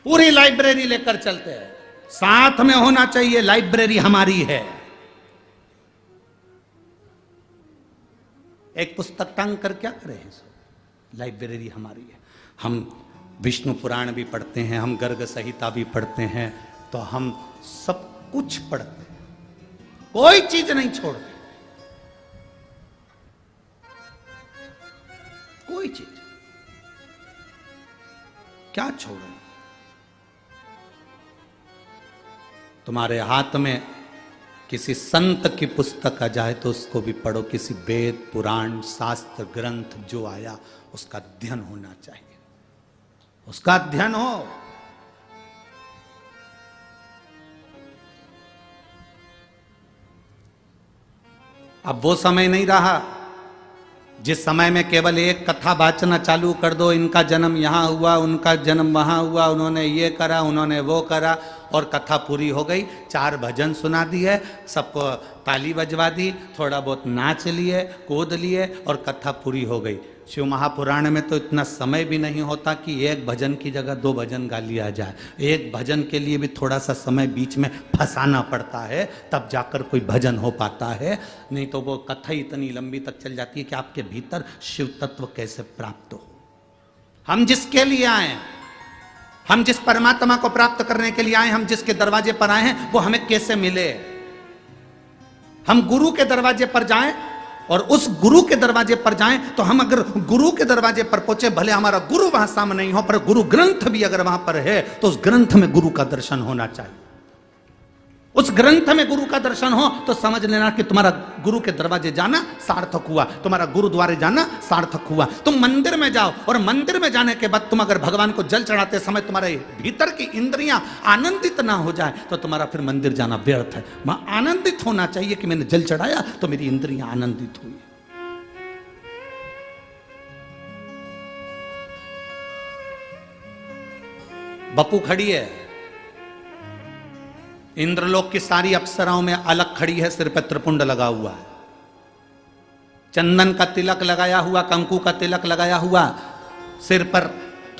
पूरी लाइब्रेरी लेकर चलते हैं, साथ में होना चाहिए, लाइब्रेरी हमारी है। एक पुस्तक टांग कर क्या करें, लाइब्रेरी हमारी है। हम विष्णु पुराण भी पढ़ते हैं, हम गर्ग संहिता भी पढ़ते हैं, तो हम सब कुछ पढ़ते हैं। कोई चीज नहीं छोड़ते, कोई चीज क्या छोड़े। तुम्हारे हाथ में किसी संत की पुस्तक आ जाए तो उसको भी पढ़ो, किसी वेद पुराण शास्त्र ग्रंथ जो आया उसका अध्ययन होना चाहिए, उसका अध्ययन हो। अब वो समय नहीं रहा जिस समय में केवल एक कथा वाचना चालू कर दो, इनका जन्म यहाँ हुआ, उनका जन्म वहाँ हुआ, उन्होंने ये करा, उन्होंने वो करा, और कथा पूरी हो गई। 4 भजन सुना दिए, सबको ताली बजवा दी, थोड़ा बहुत नाच लिए, कूद लिए और कथा पूरी हो गई। शिव महापुराण में तो इतना समय भी नहीं होता कि एक भजन की जगह 2 भजन गा लिया जाए। एक भजन के लिए भी थोड़ा सा समय बीच में फंसाना पड़ता है, तब जाकर कोई भजन हो पाता है, नहीं तो वो कथा इतनी लंबी तक चल जाती है कि आपके भीतर शिव तत्व कैसे प्राप्त हो। हम जिसके लिए आए, हम जिस परमात्मा को प्राप्त करने के लिए आए, हम जिसके दरवाजे पर आए हैं, वो हमें कैसे मिले। हम गुरु के दरवाजे पर जाएं और उस गुरु के दरवाजे पर जाएं तो हम अगर गुरु के दरवाजे पर पहुंचे, भले हमारा गुरु वहां सामने नहीं हो, पर गुरु ग्रंथ भी अगर वहां पर है तो उस ग्रंथ में गुरु का दर्शन होना चाहिए। उस ग्रंथ में गुरु का दर्शन हो तो समझ लेना कि तुम्हारा गुरु के दरवाजे जाना सार्थक हुआ, तुम्हारा गुरुद्वारे जाना सार्थक हुआ। तुम मंदिर में जाओ और मंदिर में जाने के बाद तुम अगर भगवान को जल चढ़ाते समय तुम्हारे भीतर की इंद्रियां आनंदित ना हो जाए तो तुम्हारा फिर मंदिर जाना व्यर्थ है। वहां आनंदित होना चाहिए कि मैंने जल चढ़ाया तो मेरी इंद्रियां आनंदित हुई। बपू खड़ी है, इंद्रलोक की सारी अप्सराओं में अलग खड़ी है, सिर पर त्रिपुंड लगा हुआ है, चंदन का तिलक लगाया हुआ, कंकु का तिलक लगाया हुआ, सिर पर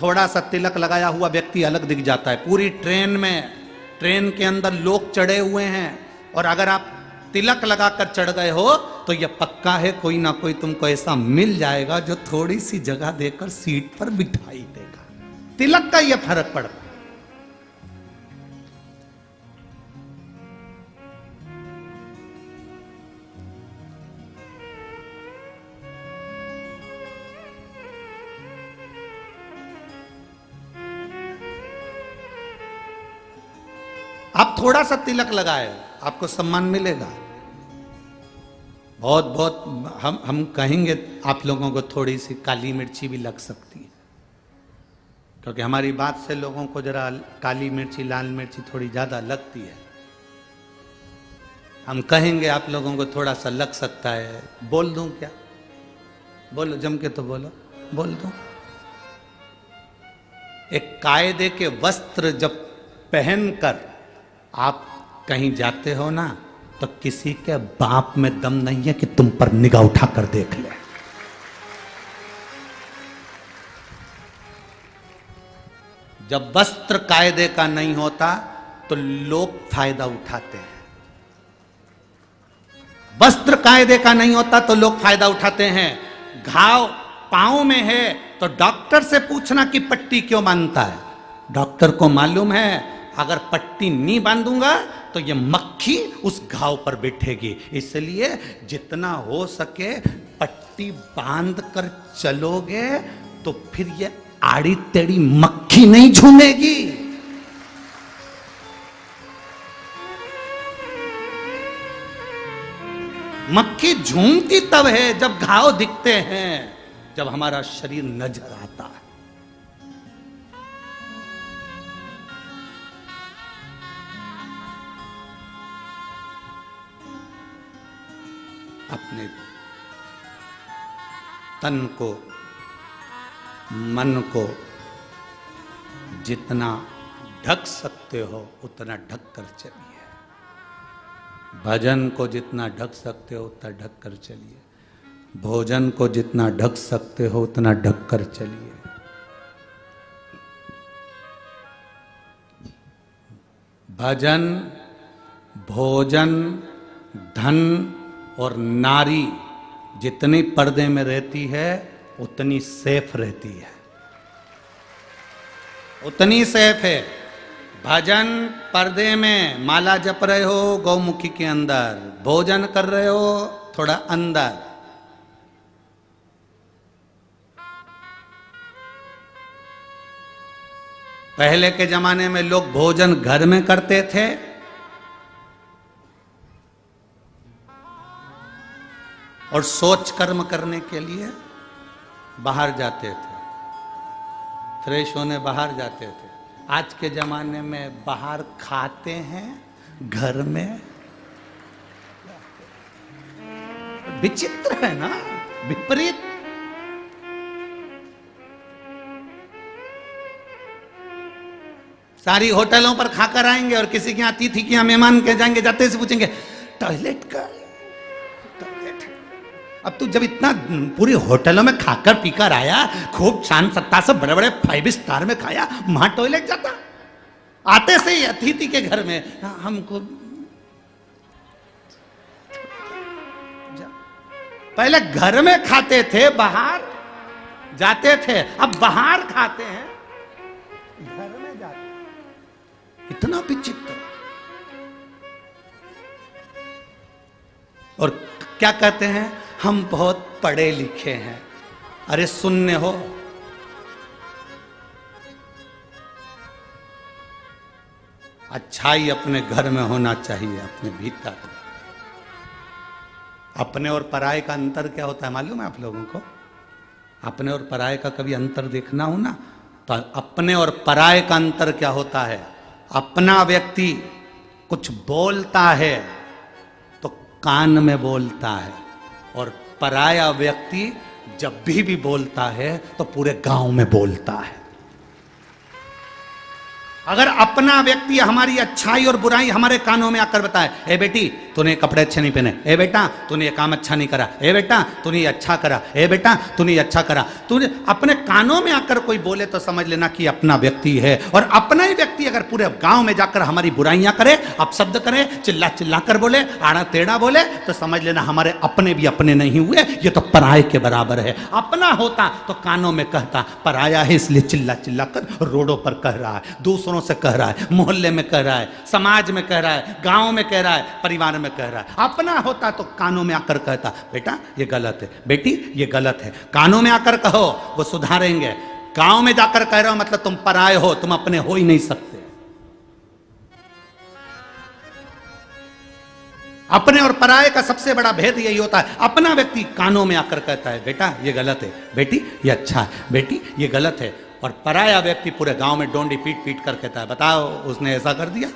थोड़ा सा तिलक लगाया हुआ व्यक्ति अलग दिख जाता है। पूरी ट्रेन में, ट्रेन के अंदर लोग चढ़े हुए हैं और अगर आप तिलक लगाकर चढ़ गए हो तो यह पक्का है कोई ना कोई तुमको ऐसा मिल जाएगा जो थोड़ी सी जगह देकर सीट पर बिठाई देगा। तिलक का यह फर्क पड़ता है। आप थोड़ा सा तिलक लगाए, आपको सम्मान मिलेगा। बहुत बहुत हम कहेंगे आप लोगों को थोड़ी सी काली मिर्ची भी लग सकती है, क्योंकि हमारी बात से लोगों को जरा काली मिर्ची लाल मिर्ची थोड़ी ज्यादा लगती है। हम कहेंगे आप लोगों को थोड़ा सा लग सकता है। बोल दूं क्या? बोलो, जम के तो बोलो, बोल दूं। एक कायदे के वस्त्र जब पहनकर आप कहीं जाते हो ना तो किसी के बाप में दम नहीं है कि तुम पर निगाह उठाकर देख ले। जब वस्त्र कायदे का नहीं होता तो लोग फायदा उठाते हैं। वस्त्र कायदे का नहीं होता तो लोग फायदा उठाते हैं। घाव पांव में है तो डॉक्टर से पूछना कि पट्टी क्यों बांधता है। डॉक्टर को मालूम है अगर पट्टी नहीं बांधूंगा तो ये मक्खी उस घाव पर बैठेगी, इसलिए जितना हो सके पट्टी बांध कर चलोगे तो फिर ये आड़ी टेढ़ी मक्खी नहीं झूमेगी। मक्खी झूमती तब है जब घाव दिखते हैं, जब हमारा शरीर नजर आता है। अपने तन को, मन को जितना ढक सकते हो उतना ढक कर चलिए। भजन को जितना ढक सकते हो उतना ढक कर चलिए। भोजन को जितना ढक सकते हो उतना ढक कर चलिए। भजन, भोजन, धन और नारी जितनी पर्दे में रहती है उतनी सेफ रहती है, उतनी सेफ है। भजन पर्दे में, माला जप रहे हो गौमुखी के अंदर, भोजन कर रहे हो थोड़ा अंदर। पहले के जमाने में लोग भोजन घर में करते थे, और सोच कर्म करने के लिए बाहर जाते थे, फ्रेश होने बाहर जाते थे। आज के जमाने में बाहर खाते हैं, घर में। विचित्र है ना, विपरीत। सारी होटलों पर खाकर आएंगे और किसी के यहाँ अतिथि के यहाँ मेहमान के जाएंगे, जाते से पूछेंगे टॉयलेट का। अब तू जब इतना पूरी होटलों में खाकर पीकर आया, खूब शान सत्ता से बड़े बड़े 5 स्टार में खाया, वहां टॉयलेट जाता? आते से ही अतिथि के घर में हमको पहले घर में खाते थे, बाहर जाते थे, अब बाहर खाते हैं, घर में जाते हैं। इतना विचित्र। और क्या कहते हैं, हम बहुत पढ़े लिखे हैं। अरे शून्य हो। अच्छाई अपने घर में होना चाहिए, अपने भीतर। अपने और पराये का अंतर क्या होता है मालूम है आप लोगों को? अपने और पराये का कभी अंतर देखना हो ना, तो अपने और पराये का अंतर क्या होता है? अपना व्यक्ति कुछ बोलता है तो कान में बोलता है, और पराया व्यक्ति जब भी बोलता है तो पूरे गांव में बोलता है। अगर अपना व्यक्ति हमारी अच्छाई और बुराई हमारे कानों में आकर बताए, ए बेटी तूने कपड़े अच्छे नहीं पहने, ए बेटा तूने ये काम अच्छा नहीं करा, ए बेटा तूने ये अच्छा करा, ए बेटा तूने ये अच्छा करा, तूने अपने कानों में आकर कोई बोले तो समझ लेना कि अपना व्यक्ति है। और अपना ही व्यक्ति अगर पूरे गांव में जाकर हमारी बुराइयां करे, अपशब्द करे, चिल्ला चिल्ला कर बोले, आड़ा टेढ़ा बोले, तो समझ लेना हमारे अपने भी अपने नहीं हुए, ये तो पराये के बराबर है। अपना होता तो कानों में कहता, पराया है इसलिए चिल्ला चिल्ला कर रोडों पर कह रहा है, दूसरों से कह रहा है, मोहल्ले में कह रहा है, समाज में कह रहा है, गांव में कह रहा है, परिवार में कह रहा है। अपना होता तो कानों में आकर कहता, बेटा ये गलत है, बेटी ये गलत है। कानों में आकर कहो, वो सुधारेंगे। गांव में जाकर कह रहे हो मतलब तुम पराये हो, तुम अपने हो ही नहीं सकते। अपने और पराये का सबसे बड़ा भेद यही होता है, अपना व्यक्ति कानों में आकर कहता है, बेटा ये गलत है, बेटी ये अच्छा है, बेटी ये गलत है। और पराया व्यक्ति पूरे गांव में डोंडी पीट पीट कर कहता है, बताओ उसने ऐसा कर दिया,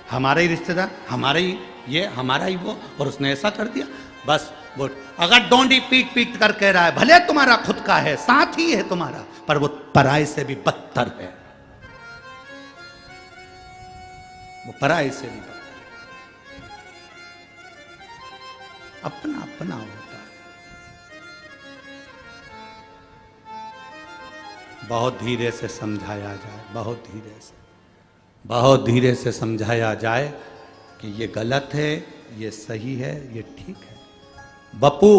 हमारा ही रिश्तेदार, हमारा ही ये, हमारा ही वो, और उसने ऐसा कर दिया। बस वो अगर डोंडी पीट पीट कर कह रहा है, भले तुम्हारा खुद का है, साथ ही है तुम्हारा, पर वो पराये से भी बदतर है, वो पराये से भी बदतर। अपना अपना होता है। बहुत धीरे से समझाया जाए, बहुत धीरे से समझाया जाए कि ये गलत है, ये सही है, ये ठीक है। बपू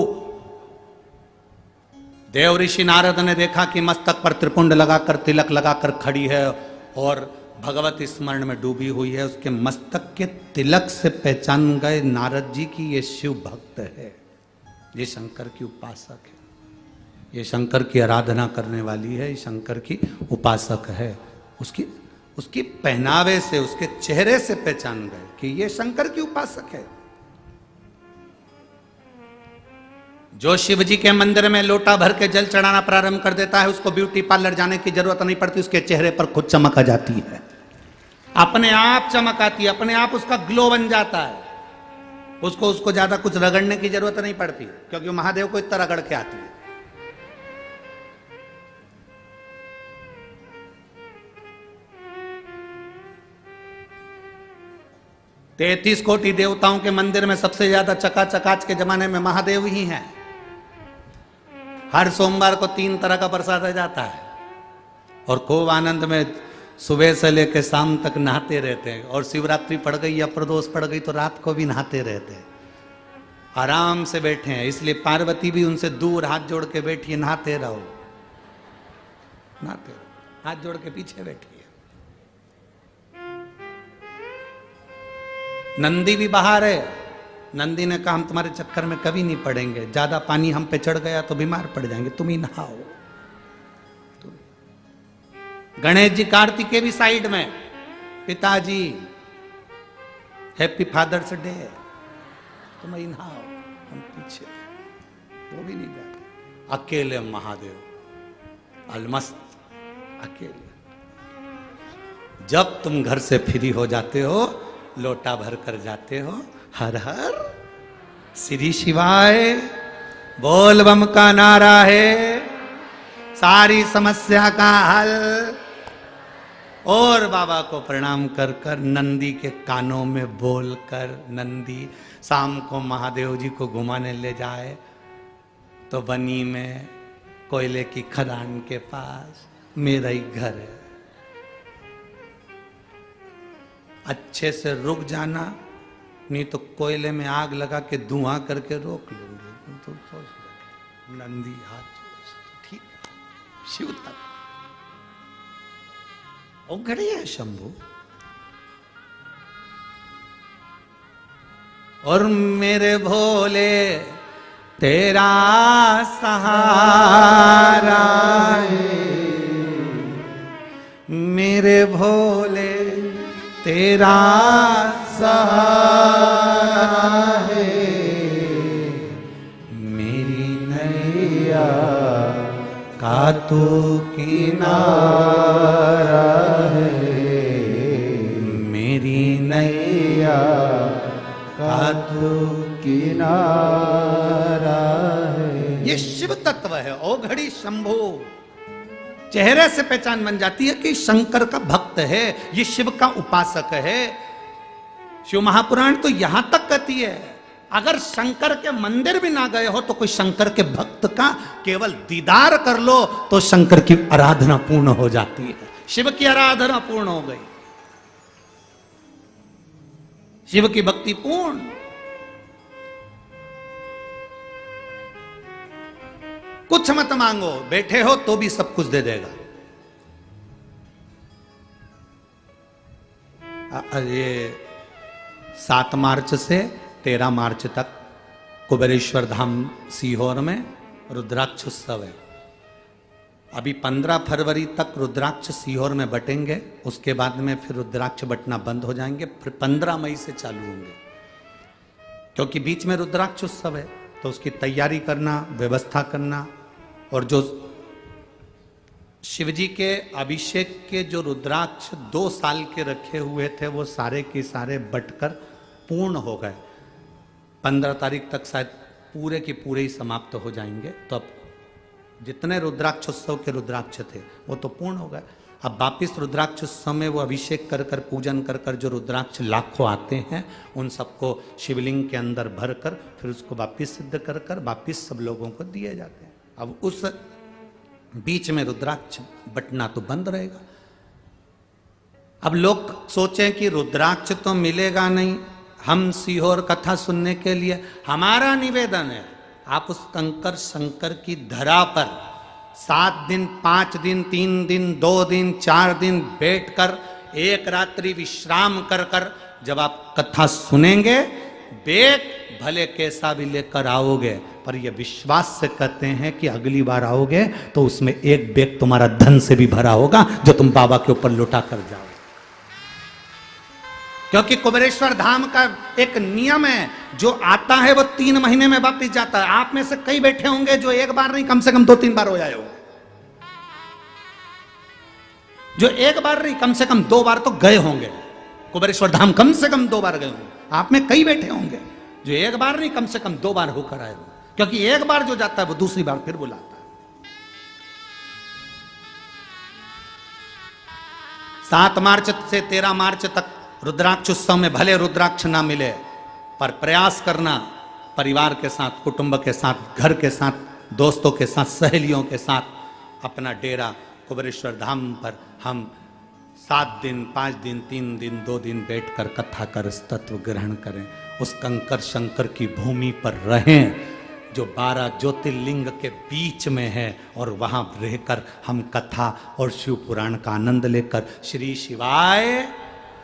देव ऋषि नारद ने देखा कि मस्तक पर त्रिपुंड लगाकर, तिलक लगाकर खड़ी है और भगवत स्मरण में डूबी हुई है। उसके मस्तक के तिलक से पहचान गए नारद जी की ये शिव भक्त है, ये शंकर की उपासक है, ये शंकर की आराधना करने वाली है, ये शंकर की उपासक है। उसकी पहनावे से, उसके चेहरे से पहचान गए कि ये शंकर की उपासक है। जो शिव जी के मंदिर में लोटा भर के जल चढ़ाना प्रारंभ कर देता है, उसको ब्यूटी पार्लर जाने की जरूरत नहीं पड़ती, उसके चेहरे पर खुद चमक आ जाती है, अपने आप चमक आती है, अपने आप उसका ग्लो बन जाता है। उसको ज्यादा कुछ रगड़ने की जरूरत नहीं पड़ती, क्योंकि महादेव को इतना रगड़ के आती है। 33 कोटि देवताओं के मंदिर में सबसे ज्यादा चकाचक आज के जमाने में महादेव ही हैं। हर सोमवार को 3 तरह का प्रसाद आ जाता है और खूब आनंद में सुबह से लेकर शाम तक नहाते रहते हैं। और शिवरात्रि पड़ गई या प्रदोष पड़ गई तो रात को भी नहाते रहते हैं, आराम से बैठे हैं। इसलिए पार्वती भी उनसे दूर हाथ जोड़ के बैठी, नहाते रहो, नहाते रहो, हाथ जोड़ के पीछे बैठी है। नंदी भी बाहर है। नंदी ने कहा हम तुम्हारे चक्कर में कभी नहीं पड़ेंगे, ज्यादा पानी हम पे चढ़ गया तो बीमार पड़ जाएंगे, तुम ही नहाओ। गणेश जी कार्तिकेय भी साइड में, पिताजी हैप्पी फादर्स डे, तुम ही नहाओ, हम पीछे, वो भी नहीं जाते। अकेले महादेव अलमस्त, अकेले। जब तुम घर से फ्री हो जाते हो, लोटा भर कर जाते हो, हर हर श्री शिवाय बोल बम का नारा है, सारी समस्या का हल। और बाबा को प्रणाम कर कर नंदी के कानों में बोल कर, नंदी शाम को महादेव जी को घुमाने ले जाए तो बनी में कोयले की खदान के पास मेरा ही घर है, अच्छे से रुक जाना, नहीं तो कोयले में आग लगा के धुआं करके रोक लूंगे। तो सोच नंदी हाथ, ठीक है, शिव तक घड़ी है शंभु। और मेरे भोले तेरा सहारा है, मेरे भोले तेरा सहारा है, मेरी नैया का तू किनारा है, मेरी नैया का तू किनारा है। ये शिव तत्व है। ओ घड़ी शंभु, चेहरे से पहचान बन जाती है कि शंकर का भक्त है, ये शिव का उपासक है। शिव महापुराण तो यहां तक कहती है, अगर शंकर के मंदिर भी ना गए हो तो कोई शंकर के भक्त का केवल दीदार कर लो तो शंकर की आराधना पूर्ण हो जाती है, शिव की आराधना पूर्ण हो गई, शिव की भक्ति पूर्ण। कुछ मत मांगो, बैठे हो तो भी सब कुछ दे देगा। ये 7 मार्च से 13 मार्च तक कुबेरेश्वर धाम सीहोर में रुद्राक्ष उत्सव है। अभी 15 फरवरी तक रुद्राक्ष सीहोर में बटेंगे, उसके बाद में फिर रुद्राक्ष बटना बंद हो जाएंगे, फिर 15 मई से चालू होंगे। क्योंकि बीच में रुद्राक्ष उत्सव है तो उसकी तैयारी करना, व्यवस्था करना, और जो शिवजी के अभिषेक के जो रुद्राक्ष 2 साल के रखे हुए थे वो सारे के सारे बटकर पूर्ण हो गए। 15 तारीख तक शायद पूरे के पूरे ही समाप्त हो जाएंगे। तो अब जितने रुद्राक्षोत्सव के रुद्राक्ष थे वो तो पूर्ण हो गए। अब वापिस रुद्राक्षोत्सव में वो अभिषेक कर कर, पूजन कर कर जो रुद्राक्ष लाखों आते हैं उन सबको शिवलिंग के अंदर भर कर फिर उसको वापिस सिद्ध कर कर वापिस सब लोगों को दिए जाते हैं। अब उस बीच में रुद्राक्ष बटना तो बंद रहेगा। अब लोग सोचें कि रुद्राक्ष तो मिलेगा नहीं, हम सीहोर कथा सुनने के लिए, हमारा निवेदन है आप उस कंकर शंकर की धरा पर 7 दिन, 5 दिन, 3 दिन, 2 दिन, 4 दिन बैठकर एक रात्रि विश्राम कर कर जब आप कथा सुनेंगे, बेग भले कैसा भी लेकर आओगे, पर यह विश्वास से कहते हैं कि अगली बार आओगे तो उसमें एक बेग तुम्हारा धन से भी भरा होगा जो तुम बाबा के ऊपर लुटा कर जाओ। क्योंकि कुबेरेश्वर धाम का एक नियम है, जो आता है वो 3 महीने में वापस जाता है। आप में से कई बैठे होंगे जो एक बार नहीं कम से कम 2-3 बार हो जाए हो, जो एक बार नहीं कम से कम 2 बार तो गए होंगे कुबेरेश्वर धाम, कम से कम 2 बार गए होंगे। आप में कई बैठे होंगे जो एक बार नहीं कम से कम 2 बार होकर आए हो, क्योंकि एक बार जो जाता है वो दूसरी बार फिर बुलाता है। 7 मार्च से 13 मार्च तक रुद्राक्ष उत्सव में भले रुद्राक्ष ना मिले, पर प्रयास करना परिवार के साथ, कुटुंब के साथ, घर के साथ, दोस्तों के साथ, सहेलियों के साथ अपना डेरा कुबेरेश्वर धाम पर हम 7 दिन, 5 दिन, 3 दिन, 2 दिन बैठकर कथा कर तत्व ग्रहण करें, उस कंकर शंकर की भूमि पर रहें जो 12 ज्योतिर्लिंग के बीच में है, और वहां रहकर हम कथा और शिव पुराण का आनंद लेकर श्री शिवाय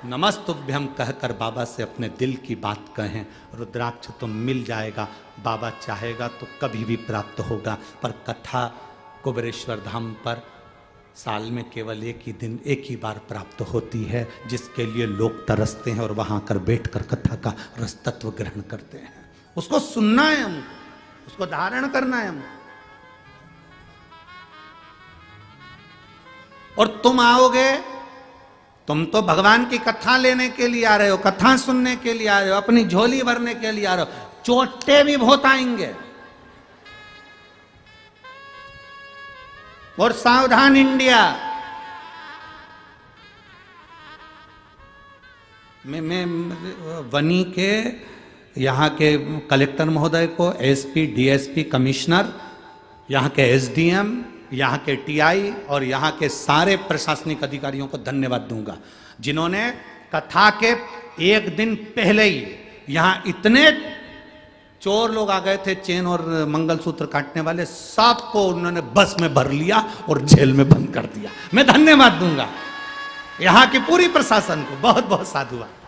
नमस्तुभ्यम कहकर बाबा से अपने दिल की बात कहें। रुद्राक्ष तो मिल जाएगा, बाबा चाहेगा तो कभी भी प्राप्त होगा। पर कथा कुबेरेश्वर धाम पर साल में केवल एक ही दिन, एक ही बार प्राप्त होती है, जिसके लिए लोग तरसते हैं और वहां कर बैठकर कथा का रस तत्व ग्रहण करते हैं। उसको सुनना है हमको, उसको धारण करना है हमको। और तुम आओगे, तुम तो भगवान की कथा लेने के लिए आ रहे हो, कथा सुनने के लिए आ रहे हो, अपनी झोली भरने के लिए आ रहे हो। चोटे भी बहुत आएंगे। और सावधान इंडिया, मैं वनी के यहाँ के कलेक्टर महोदय को, एसपी, डीएसपी, कमिश्नर, यहाँ के एसडीएम, यहाँ के टीआई और यहाँ के सारे प्रशासनिक अधिकारियों को धन्यवाद दूंगा, जिन्होंने कथा के एक दिन पहले ही यहाँ इतने चोर लोग आ गए थे, चेन और मंगलसूत्र काटने वाले, सबको उन्होंने बस में भर लिया और जेल में बंद कर दिया। मैं धन्यवाद दूंगा यहाँ की पूरी प्रशासन को, बहुत बहुत साधुवाद।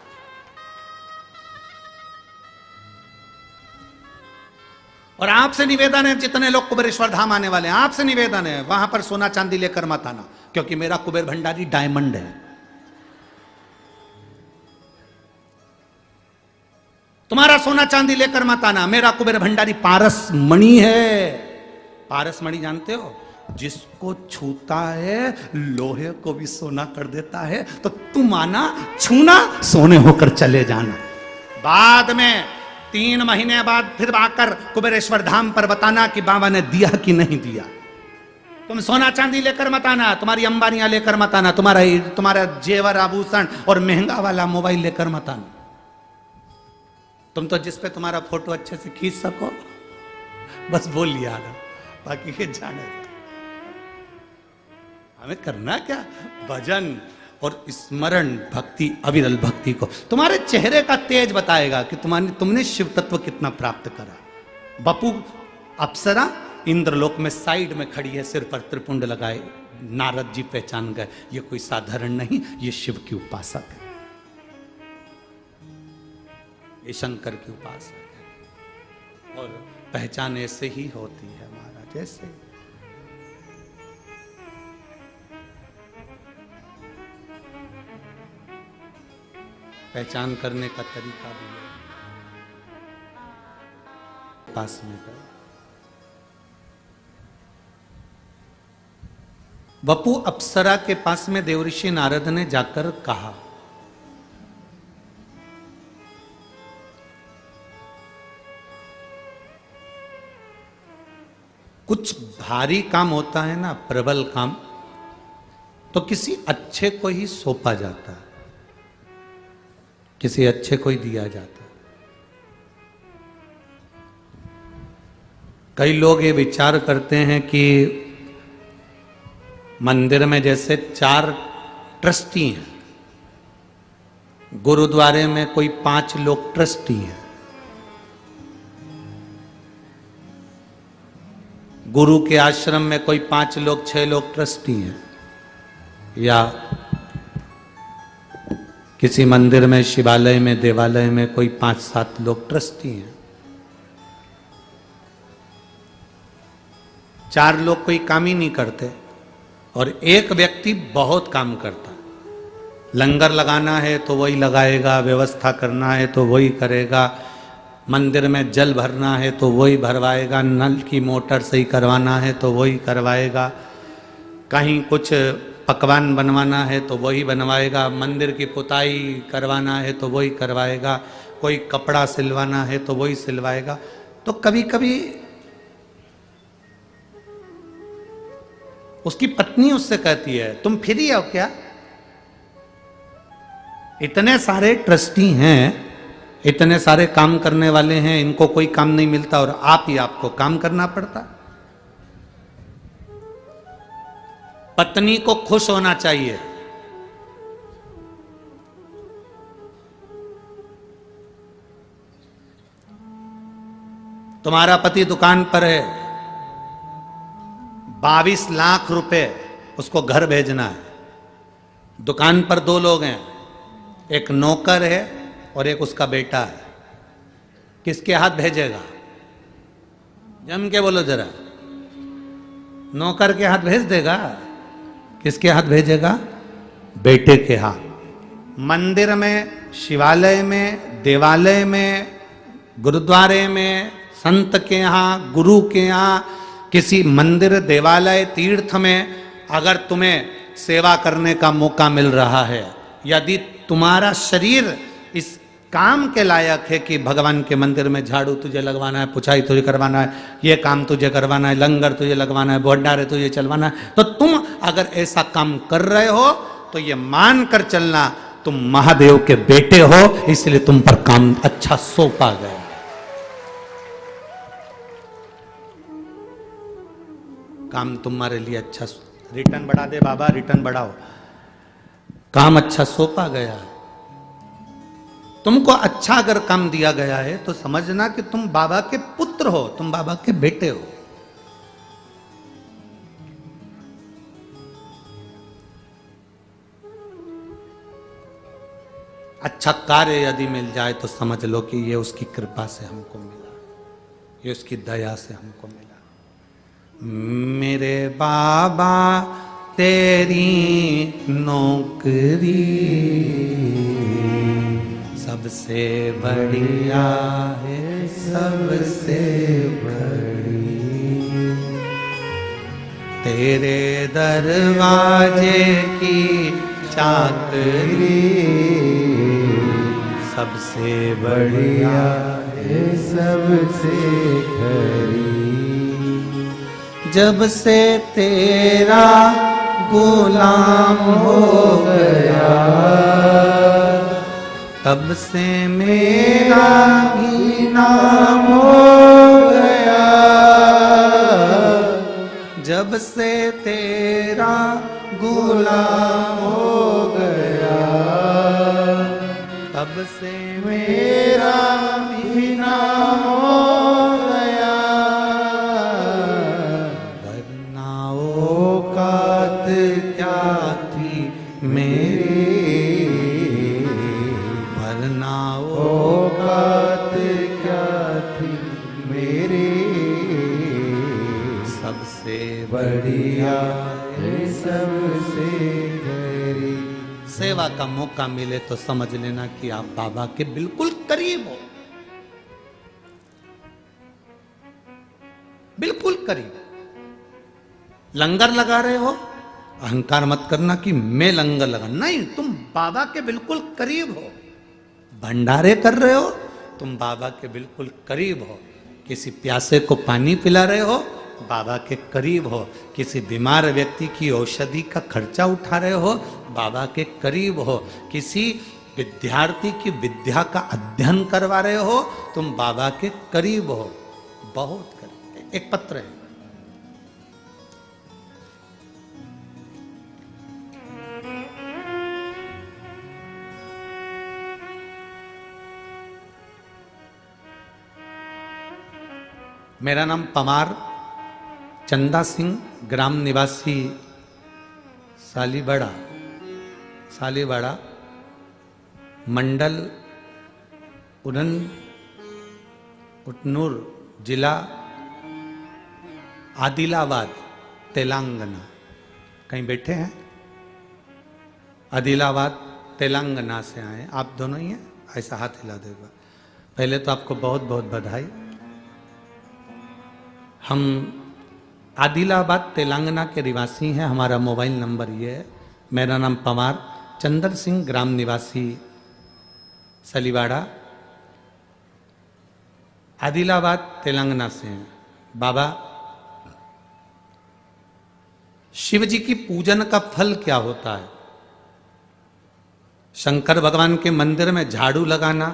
और आपसे निवेदन है, जितने लोग कुबेरेश्वर धाम आने वाले हैं, आपसे निवेदन है, वहां पर सोना चांदी लेकर मत आना, क्योंकि मेरा कुबेर भंडारी डायमंड है। तुम्हारा सोना चांदी लेकर मत आना, मेरा कुबेर भंडारी पारस मणि है। पारस मणि जानते हो, जिसको छूता है लोहे को भी सोना कर देता है। तो तुम आना, छूना, सोने होकर चले जाना। बाद में 3 महीने बाद फिर आकर कुबेरेश्वर धाम पर बताना कि बाबा ने दिया कि नहीं दिया। तुम सोना चांदी लेकर मत आना, तुम्हारी अंबानियां लेकर मत आना, तुम्हारा जेवर आभूषण और महंगा वाला मोबाइल लेकर मत आना। तुम तो जिस पे तुम्हारा फोटो अच्छे से खींच सको बस वो लिया आना, बाकी के जाने। हमें करना क्या, भजन और स्मरण, भक्ति, अविरल भक्ति को। तुम्हारे चेहरे का तेज बताएगा कि तुमने शिव तत्व कितना प्राप्त करा। बपू अप्सरा इंद्रलोक में साइड में खड़ी है, सिर पर त्रिपुंड लगाए। नारद जी पहचान गए, ये कोई साधारण नहीं, ये शिव की उपासक है, ये शंकर की उपासक है। और पहचान ऐसे ही होती है महाराज, ऐसे। पहचान करने का तरीका भी है। पास में गए, बपू अप्सरा के पास में देवऋषि नारद ने जाकर कहा, कुछ भारी काम होता है ना, प्रबल काम, तो किसी अच्छे को ही सौंपा जाता है, किसी अच्छे को ही दिया जाता है। कई लोग ये विचार करते हैं कि मंदिर में जैसे 4 ट्रस्टी हैं, गुरुद्वारे में कोई 5 लोग ट्रस्टी हैं, गुरु के आश्रम में कोई 5 लोग 6 लोग ट्रस्टी हैं, या किसी मंदिर में, शिवालय में, देवालय में कोई 5-7 लोग ट्रस्टी हैं। 4 लोग कोई काम ही नहीं करते और एक व्यक्ति बहुत काम करता। लंगर लगाना है तो वही लगाएगा, व्यवस्था करना है तो वही करेगा, मंदिर में जल भरना है तो वही भरवाएगा, नल की मोटर सही करवाना है तो वही करवाएगा, कहीं कुछ पकवान बनवाना है तो वही बनवाएगा, मंदिर की पुताई करवाना है तो वही करवाएगा, कोई कपड़ा सिलवाना है तो वही सिलवाएगा। तो कभी कभी उसकी पत्नी उससे कहती है, तुम फ्री हो क्या? इतने सारे ट्रस्टी हैं, इतने सारे काम करने वाले हैं, इनको कोई काम नहीं मिलता और आपको काम करना पड़ता। पत्नी को खुश होना चाहिए। तुम्हारा पति दुकान पर है, 22 लाख रुपए उसको घर भेजना है, दुकान पर 2 लोग हैं, एक नौकर है और एक उसका बेटा है, किसके हाथ भेजेगा? जम के बोलो जरा। नौकर के हाथ भेज देगा? किसके हाथ भेजेगा? बेटे के हाथ। मंदिर में, शिवालय में, देवालय में, गुरुद्वारे में, संत के यहाँ, गुरु के यहाँ, किसी मंदिर, देवालय, तीर्थ में अगर तुम्हें सेवा करने का मौका मिल रहा है, यदि तुम्हारा शरीर इस काम के लायक है कि भगवान के मंदिर में झाड़ू तुझे लगवाना है, पुछाई तुझे करवाना है, ये काम तुझे करवाना है, लंगर तुझे लगवाना है, भंडारे तुझे चलवाना है, तो तुम अगर ऐसा काम कर रहे हो तो ये मान कर चलना तुम महादेव के बेटे हो, इसलिए तुम पर काम अच्छा सौंपा गया। काम तुम्हारे लिए अच्छा, रिटर्न बढ़ा दे बाबा, रिटर्न बढ़ाओ, काम अच्छा सौंपा गया। तुमको अच्छा अगर काम दिया गया है तो समझना कि तुम बाबा के पुत्र हो, तुम बाबा के बेटे हो। अच्छा कार्य यदि मिल जाए तो समझ लो कि ये उसकी कृपा से हमको मिला, ये उसकी दया से हमको मिला। मेरे बाबा तेरी नौकरी सबसे बढ़िया है, सबसे बड़ी, तेरे दरवाजे की चाकरी सबसे बढ़िया है, सबसे खरी। जब से तेरा गुलाम हो गया, तब से मेरा भी नाम हो गया। जब से तेरा गुलाम हो गया, तब से मेरा भी नाम हो गया। वरना औकात क्या थी मेरी, वरना औकात क्या थी मेरी, सबसे बढ़िया है, सबसे बड़ी। सेवा का मौका मिले तो समझ लेना कि आप बाबा के बिल्कुल करीब हो, बिल्कुल करीब। लंगर लगा रहे हो, अहंकार मत करना कि मैं लंगर लगा, नहीं, तुम बाबा के बिल्कुल करीब हो। भंडारे कर रहे हो, तुम बाबा के बिल्कुल करीब हो। किसी प्यासे को पानी पिला रहे हो, बाबा के करीब हो। किसी बीमार व्यक्ति की औषधि का खर्चा उठा रहे हो, बाबा के करीब हो। किसी विद्यार्थी की विद्या का अध्ययन करवा रहे हो, तुम बाबा के करीब हो, बहुत करीब। एक पत्र है, मेरा नाम पमार चंदा सिंह, ग्राम निवासी सालीबड़ा, सालीबड़ा मंडल उटनूर, जिला आदिलाबाद, तेलंगाना। कहीं बैठे हैं? आदिलाबाद तेलंगाना से आए। आप दोनों ही हैं? ऐसा हाथ हिला देगा। पहले तो आपको बहुत बहुत बधाई। हम आदिलाबाद तेलंगाना के निवासी हैं। हमारा मोबाइल नंबर ये है। मेरा नाम पवार चंदर सिंह, ग्राम निवासी सलीवाड़ा, आदिलाबाद तेलंगाना से हैं। बाबा, शिव जी की पूजन का फल क्या होता है? शंकर भगवान के मंदिर में झाड़ू लगाना,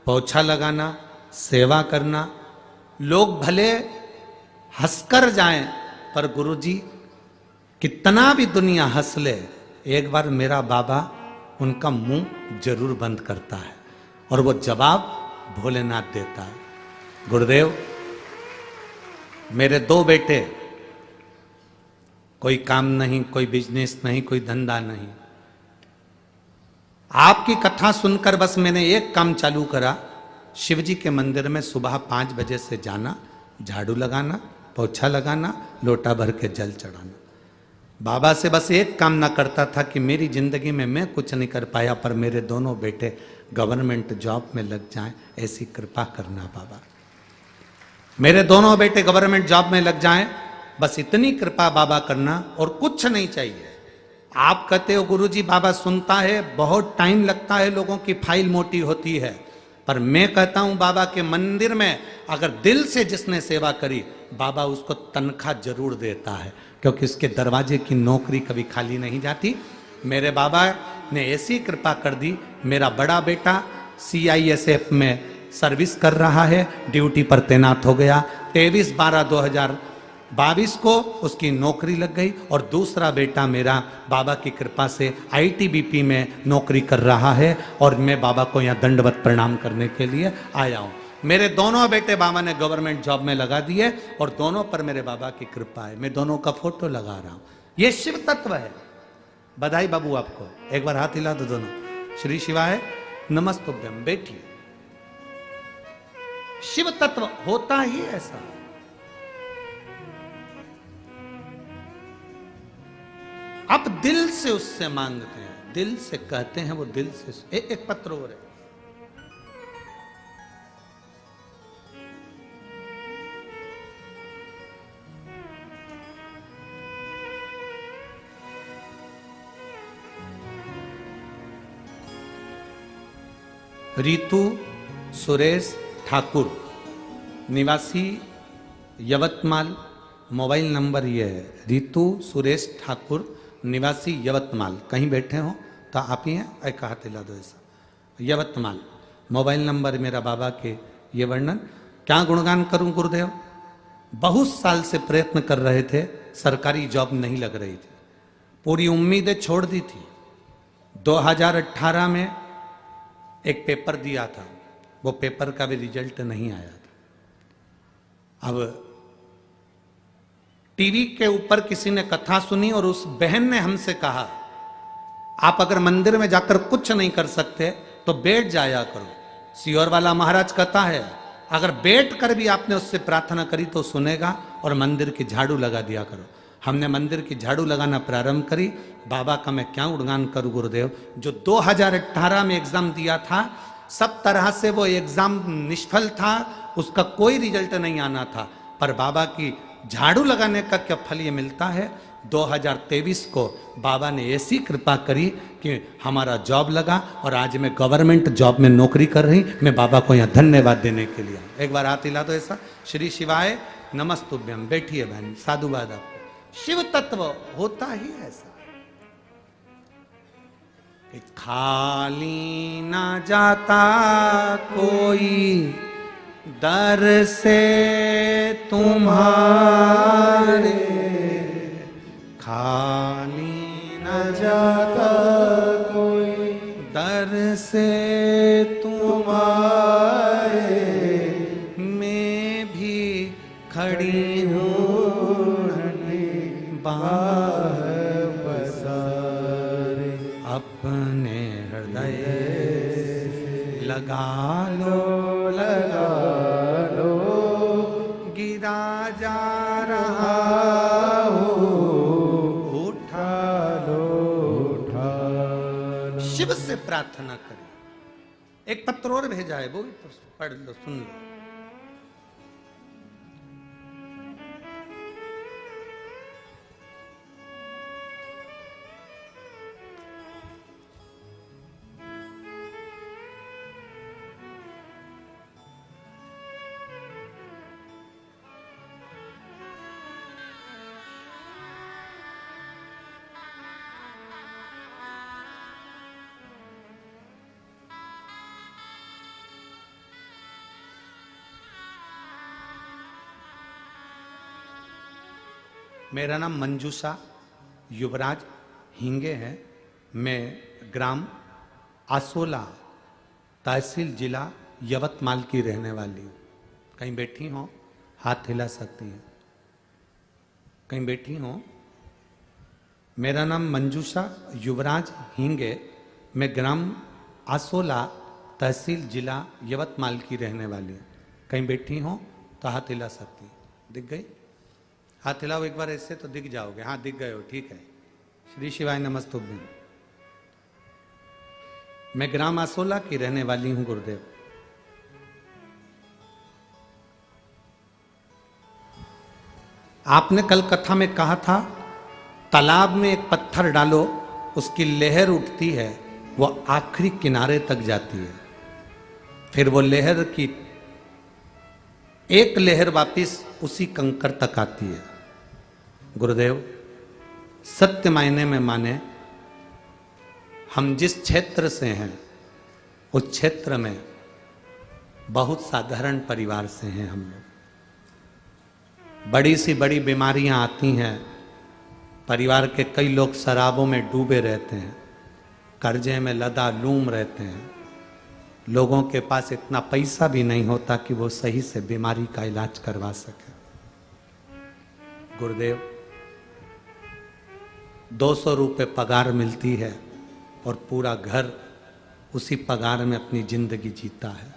पोछा लगाना, सेवा करना। लोग भले हंसकर जाएं, पर गुरुजी कितना भी दुनिया हंस ले, एक बार मेरा बाबा उनका मुंह जरूर बंद करता है और वो जवाब भोलेनाथ देता है। गुरुदेव, मेरे 2 बेटे, कोई काम नहीं, कोई बिजनेस नहीं, कोई धंधा नहीं, आपकी कथा सुनकर बस मैंने एक काम चालू करा, शिव जी के मंदिर में सुबह 5 बजे से जाना, झाड़ू लगाना, पोछा लगाना, लोटा भर के जल चढ़ाना। बाबा से बस एक काम ना करता था कि मेरी जिंदगी में मैं कुछ नहीं कर पाया पर मेरे दोनों बेटे गवर्नमेंट जॉब में लग जाएं, ऐसी कृपा करना बाबा। मेरे दोनों बेटे गवर्नमेंट जॉब में लग जाएं, बस इतनी कृपा बाबा करना और कुछ नहीं चाहिए। आप कहते हो गुरुजी बाबा सुनता है, बहुत टाइम लगता है, लोगों की फाइल मोटी होती है, पर मैं कहता हूं बाबा के मंदिर में अगर दिल से जिसने सेवा करी, बाबा उसको तनख्वाह जरूर देता है, क्योंकि उसके दरवाजे की नौकरी कभी खाली नहीं जाती। मेरे बाबा ने ऐसी कृपा कर दी, मेरा बड़ा बेटा CISF में सर्विस कर रहा है, ड्यूटी पर तैनात हो गया। 23/12/2022 को उसकी नौकरी लग गई और दूसरा बेटा मेरा बाबा की कृपा से ITBP में नौकरी कर रहा है और मैं बाबा को यहाँ दंडवत प्रणाम करने के लिए आया हूँ। मेरे दोनों बेटे बाबा ने गवर्नमेंट जॉब में लगा दिए और दोनों पर मेरे बाबा की कृपा है। मैं दोनों का फोटो लगा रहा हूँ, ये शिव तत्व है। बधाई बाबू आपको, एक बार हाथ हिला दो दोनों। श्री शिवाय नमस्तुभ्यम। बैठिए। शिव तत्व होता ही ऐसा। आप दिल से उससे मांगते हैं, दिल से कहते हैं, वो दिल से। एक पत्र और है, रितु सुरेश ठाकुर, निवासी यवतमाल। मोबाइल नंबर ये है, रितु सुरेश ठाकुर, निवासी यवतमाल। कहीं बैठे हो तो आप ही हैं, एक हाथ हिला दो ऐसा। यवतमाल। मोबाइल नंबर मेरा बाबा के। ये वर्णन क्या गुणगान करूं गुरुदेव। बहुत साल से प्रयत्न कर रहे थे, सरकारी जॉब नहीं लग रही थी, पूरी उम्मीदें छोड़ दी थी। 2018 में एक पेपर दिया था, वो पेपर का भी रिजल्ट नहीं आया था। अब टीवी के ऊपर किसी ने कथा सुनी और उस बहन ने हमसे कहा, आप अगर मंदिर में जाकर कुछ नहीं कर सकते तो बैठ जाया करो। सियोर वाला महाराज कहता है, अगर बैठ कर भी आपने उससे प्रार्थना करी तो सुनेगा, और मंदिर की झाड़ू लगा दिया करो। हमने मंदिर की झाड़ू लगाना प्रारंभ करी। बाबा का मैं क्या गुणगान करूं गुरुदेव। जो 2018 में एग्जाम दिया था, सब तरह से वो एग्जाम निष्फल था, उसका कोई रिजल्ट नहीं आना था, पर बाबा की झाड़ू लगाने का क्या फल ये मिलता है। 2023 को बाबा ने ऐसी कृपा करी कि हमारा जॉब लगा और आज मैं गवर्नमेंट जॉब में नौकरी कर रही। मैं बाबा को यहाँ धन्यवाद देने के लिए। एक बार हाथ हिला दो ऐसा। श्री शिवाय नमस्तुभ्यम। बैठिए बहन, साधुवाद आपको। शिव तत्व होता ही ऐसा कि खाली ना जाता कोई दर से तुम्हारे, खाली न जाता कोई दर से तुम्हारे, मैं भी खड़ी हूँ बाह पसारे। अपने हृदय लगा लो, लगा लो, गिरा जा रहा हो, उठा लो, उठा लो। शिव से प्रार्थना करें। एक पत्र और भेजा है, वो भी पढ़ लो, सुन लो। मेरा नाम मंजूषा युवराज हिंगे है। मैं ग्राम आसोला, तहसील जिला यवतमाल की रहने वाली हूँ। कहीं बैठी हो, हाथ हिला सकती हैं। कहीं बैठी हो। मेरा नाम मंजूषा युवराज हिंगे। मैं ग्राम आसोला तहसील जिला यवतमाल की रहने वाली है। कहीं बैठी हो तो हाथ हिला सकती है। दिख गई? हाथ हिलाओ एक बार ऐसे तो दिख जाओगे। हाँ दिख गए हो, ठीक है। श्री शिवाय नमस्तुभ्यं। मैं ग्राम आसोला की रहने वाली हूं गुरुदेव। आपने कल कथा में कहा था तालाब में एक पत्थर डालो, उसकी लहर उठती है, वो आखिरी किनारे तक जाती है, फिर वो लहर की एक लहर वापिस उसी कंकर तक आती है। गुरुदेव सत्य मायने में माने, हम जिस क्षेत्र से हैं उस क्षेत्र में बहुत साधारण परिवार से हैं हम लोग। बड़ी सी बड़ी बीमारियां आती हैं, परिवार के कई लोग शराबों में डूबे रहते हैं, कर्जे में लदालूम रहते हैं, लोगों के पास इतना पैसा भी नहीं होता कि वो सही से बीमारी का इलाज करवा सके। गुरुदेव 200 रुपये पगार मिलती है और पूरा घर उसी पगार में अपनी जिंदगी जीता है।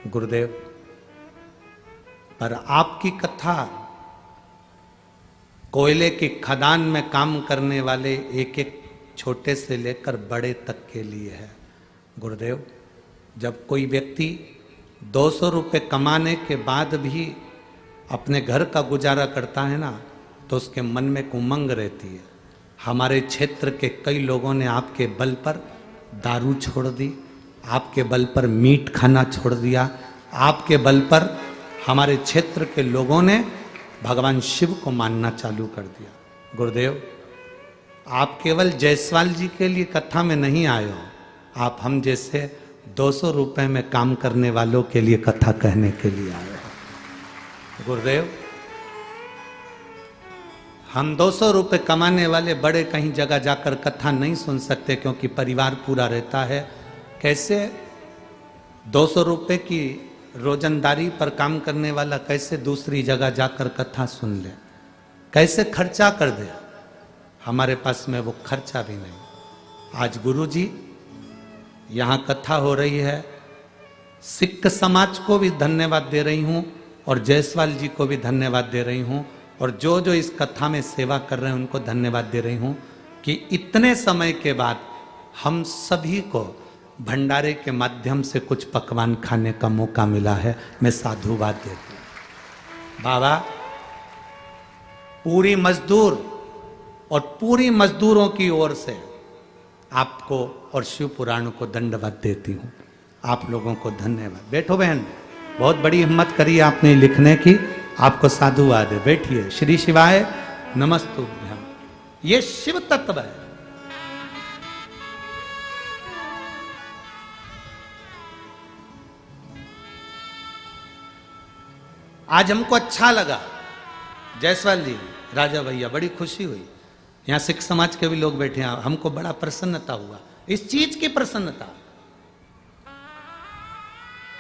गुरुदेव पर आपकी कथा कोयले की खदान में काम करने वाले एक एक छोटे से लेकर बड़े तक के लिए है। गुरुदेव जब कोई व्यक्ति 200 रुपये कमाने के बाद भी अपने घर का गुजारा करता है ना, तो उसके मन में एक उमंग रहती है। हमारे क्षेत्र के कई लोगों ने आपके बल पर दारू छोड़ दी, आपके बल पर मीट खाना छोड़ दिया, आपके बल पर हमारे क्षेत्र के लोगों ने भगवान शिव को मानना चालू कर दिया। गुरुदेव आप केवल जायसवाल जी के लिए कथा में नहीं आए हो, आप हम जैसे 200 रुपये में काम करने वालों के लिए कथा कहने के लिए आए हो। गुरुदेव हम 200 रुपये कमाने वाले बड़े कहीं जगह जाकर कथा नहीं सुन सकते, क्योंकि परिवार पूरा रहता है। कैसे 200 रुपये की रोजंदारी पर काम करने वाला कैसे दूसरी जगह जाकर कथा सुन ले, कैसे खर्चा कर दे? हमारे पास में वो खर्चा भी नहीं। आज गुरुजी यहाँ कथा हो रही है, सिख समाज को भी धन्यवाद दे रही हूँ और जायसवाल जी को भी धन्यवाद दे रही हूँ, और जो जो इस कथा में सेवा कर रहे हैं उनको धन्यवाद दे रही हूँ कि इतने समय के बाद हम सभी को भंडारे के माध्यम से कुछ पकवान खाने का मौका मिला है। मैं साधुवाद देती हूँ। बाबा पूरी मजदूर और पूरी मजदूरों की ओर से आपको और शिव पुराण को दंडवत देती हूँ। आप लोगों को धन्यवाद। बैठो बहन, बहुत बड़ी हिम्मत करी आपने लिखने की, आपको साधुवाद है। बैठिए। श्री शिवाय नमस्तुभ्यं। ये शिव तत्व है। आज हमको अच्छा लगा, जायसवाल जी, राजा भैया, बड़ी खुशी हुई। यहाँ सिख समाज के भी लोग बैठे हैं, हमको बड़ा प्रसन्नता हुआ। इस चीज की प्रसन्नता,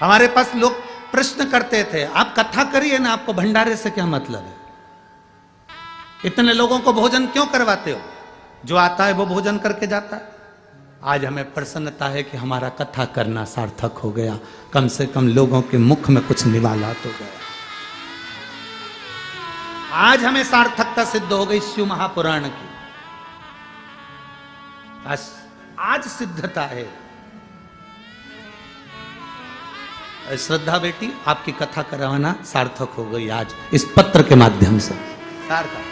हमारे पास लोग प्रश्न करते थे, आप कथा करिए ना, आपको भंडारे से क्या मतलब है? इतने लोगों को भोजन क्यों करवाते हो? जो आता है वो भोजन करके जाता है। आज हमें प्रसन्नता है कि हमारा कथा करना सार्थक हो गया, कम से कम लोगों के मुख में कुछ निवाला तो गया। आज हमें सार्थकता सिद्ध हो गई शिव महापुराण की। आज सिद्धता है। श्रद्धा बेटी, आपकी कथा करवाना सार्थक हो गई आज इस पत्र के माध्यम से। सार्थक।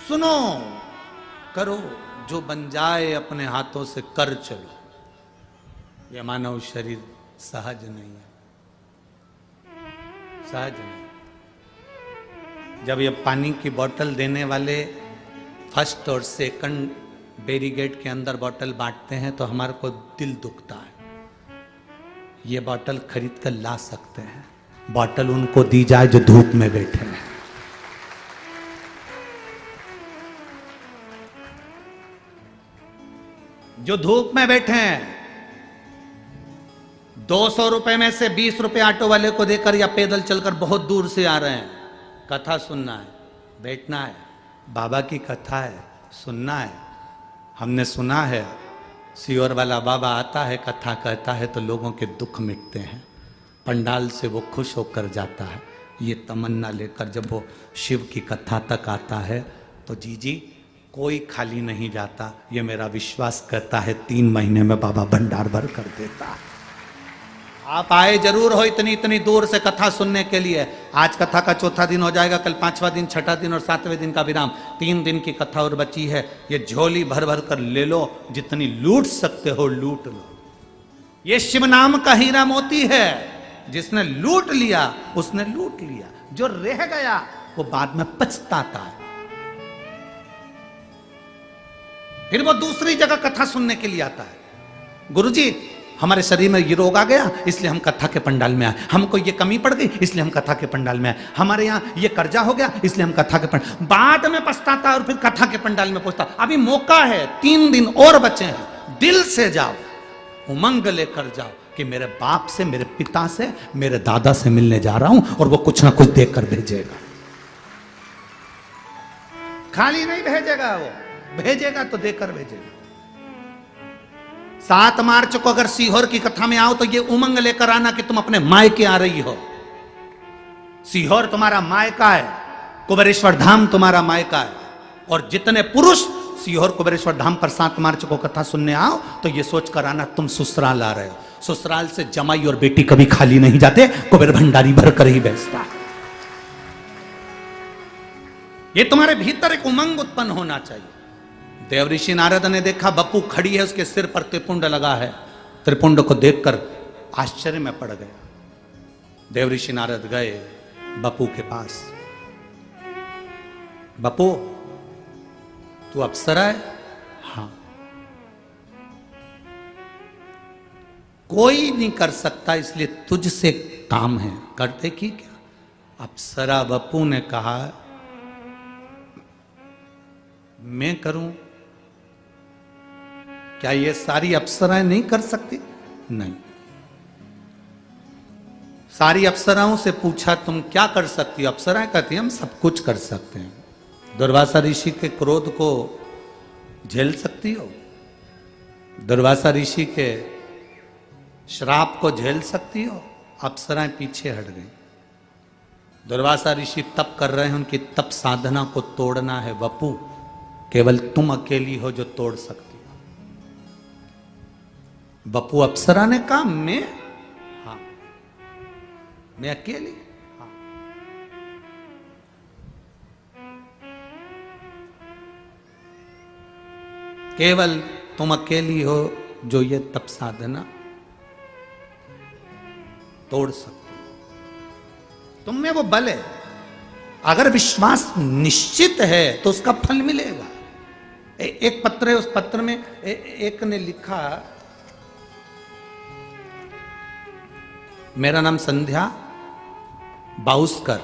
सुनो, करो जो बन जाए अपने हाथों से कर चलो। यह मानव शरीर सहज नहीं है, सहज नहीं। जब ये पानी की बोतल देने वाले फर्स्ट और सेकंड बैरिकेड के अंदर बोतल बांटते हैं तो हमारे को दिल दुखता है। ये बोतल खरीद कर ला सकते हैं, बोतल उनको दी जाए जो धूप में बैठे हैं। जो धूप में बैठे हैं, 200 रुपए में से 20 रुपए ऑटो वाले को देकर या पैदल चलकर बहुत दूर से आ रहे हैं, कथा सुनना है, बैठना है, बाबा की कथा है, सुनना है। हमने सुना है सीहोर वाला बाबा आता है, कथा कहता है तो लोगों के दुख मिटते हैं, पंडाल से वो खुश होकर जाता है। ये तमन्ना लेकर जब वो शिव की कथा तक आता है तो जी कोई खाली नहीं जाता। ये मेरा विश्वास करता है 3 महीने में बाबा भंडार भर कर देता है। आप आए जरूर हो इतनी दूर से कथा सुनने के लिए। आज कथा का 4था दिन हो जाएगा, कल 5वां दिन, 6ठा दिन और 7वें दिन का विराम। 3 दिन की कथा और बची है। ये झोली भर भर कर ले लो, जितनी लूट सकते हो लूट लो। ये शिव नाम का हीरा मोती है, जिसने लूट लिया उसने लूट लिया, जो रह गया वो बाद में पछताता है। फिर वो दूसरी जगह कथा सुनने के लिए आता है। गुरुजी हमारे शरीर में ये रोग आ गया इसलिए हम कथा के पंडाल में आए, हमको ये कमी पड़ गई इसलिए हम कथा के पंडाल में आए, हमारे यहाँ ये कर्जा हो गया इसलिए हम कथा के पंडाल। बाद में पछताता और फिर कथा के पंडाल में पहुंचता। अभी मौका है, 3 दिन और बचे हैं। दिल से जाओ, उमंग लेकर जाओ कि मेरे बाप से, मेरे पिता से, मेरे दादा से मिलने जा रहा हूं और वो कुछ ना कुछ देकर भेजेगा। खाली नहीं भेजेगा, वो भेजेगा तो देकर भेजेगा। 7 मार्च को अगर सीहोर की कथा में आओ तो ये उमंग लेकर आना कि तुम अपने मायके आ रही हो। सीहोर तुम्हारा मायका है, कुबेरेश्वर धाम तुम्हारा मायका है। और जितने पुरुष सीहोर कुबेरेश्वर धाम पर 7 मार्च को कथा सुनने आओ तो ये सोचकर आना तुम ससुराल आ रहे हो। ससुराल से जमाई और बेटी कभी खाली नहीं जाते, कुबेर भंडारी भर कर ही बेचता। ये तुम्हारे भीतर एक उमंग उत्पन्न होना चाहिए। देव ऋषि नारद ने देखा बप्पू खड़ी है, उसके सिर पर त्रिपुंड लगा है। त्रिपुंड को देखकर आश्चर्य में पड़ गया। देव ऋषि नारद गए बप्पू के पास। बप्पू तू अप्सरा है? हाँ। कोई नहीं कर सकता इसलिए तुझसे काम है, करते की क्या? अप्सरा बप्पू ने कहा मैं करूं? क्या ये सारी अप्सराएं नहीं कर सकती? नहीं। सारी अप्सराओं से पूछा तुम क्या कर सकती हो? अप्सराएं कहती हम सब कुछ कर सकते हैं। दुर्वासा ऋषि के क्रोध को झेल सकती हो? दुर्वासा ऋषि के श्राप को झेल सकती हो? अप्सराएं पीछे हट गई। दुर्वासा ऋषि तप कर रहे हैं, उनकी तप साधना को तोड़ना है। वपू केवल तुम अकेली हो जो तोड़ सकती हो। बप्पू अप्सरा ने कहा मैं? हाँ मैं अकेली? हाँ। केवल तुम अकेली हो जो ये तप साधना तोड़ सकती हो। तुम में वो बल है। अगर विश्वास निश्चित है तो उसका फल मिलेगा। एक पत्र है, उस पत्र में एक ने लिखा मेरा नाम संध्या बाउस्कर,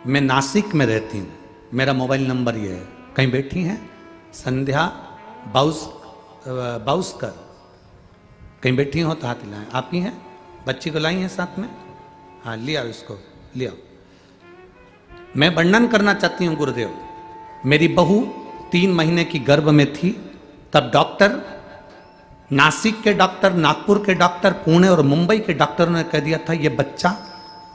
मैं नासिक में रहती हूँ, मेरा मोबाइल नंबर ये है। कहीं बैठी हैं? संध्या बाउस्कर कहीं बैठी हो तो हाथ हिलाएं। आप ही हैं? बच्ची को लाई हैं साथ में? हाँ लिया इसको, लिया। मैं वर्णन करना चाहती हूँ गुरुदेव। मेरी बहू 3 महीने की गर्भ में थी, तब डॉक्टर, नासिक के डॉक्टर, नागपुर के डॉक्टर, पुणे और मुंबई के डॉक्टरों ने कह दिया था ये बच्चा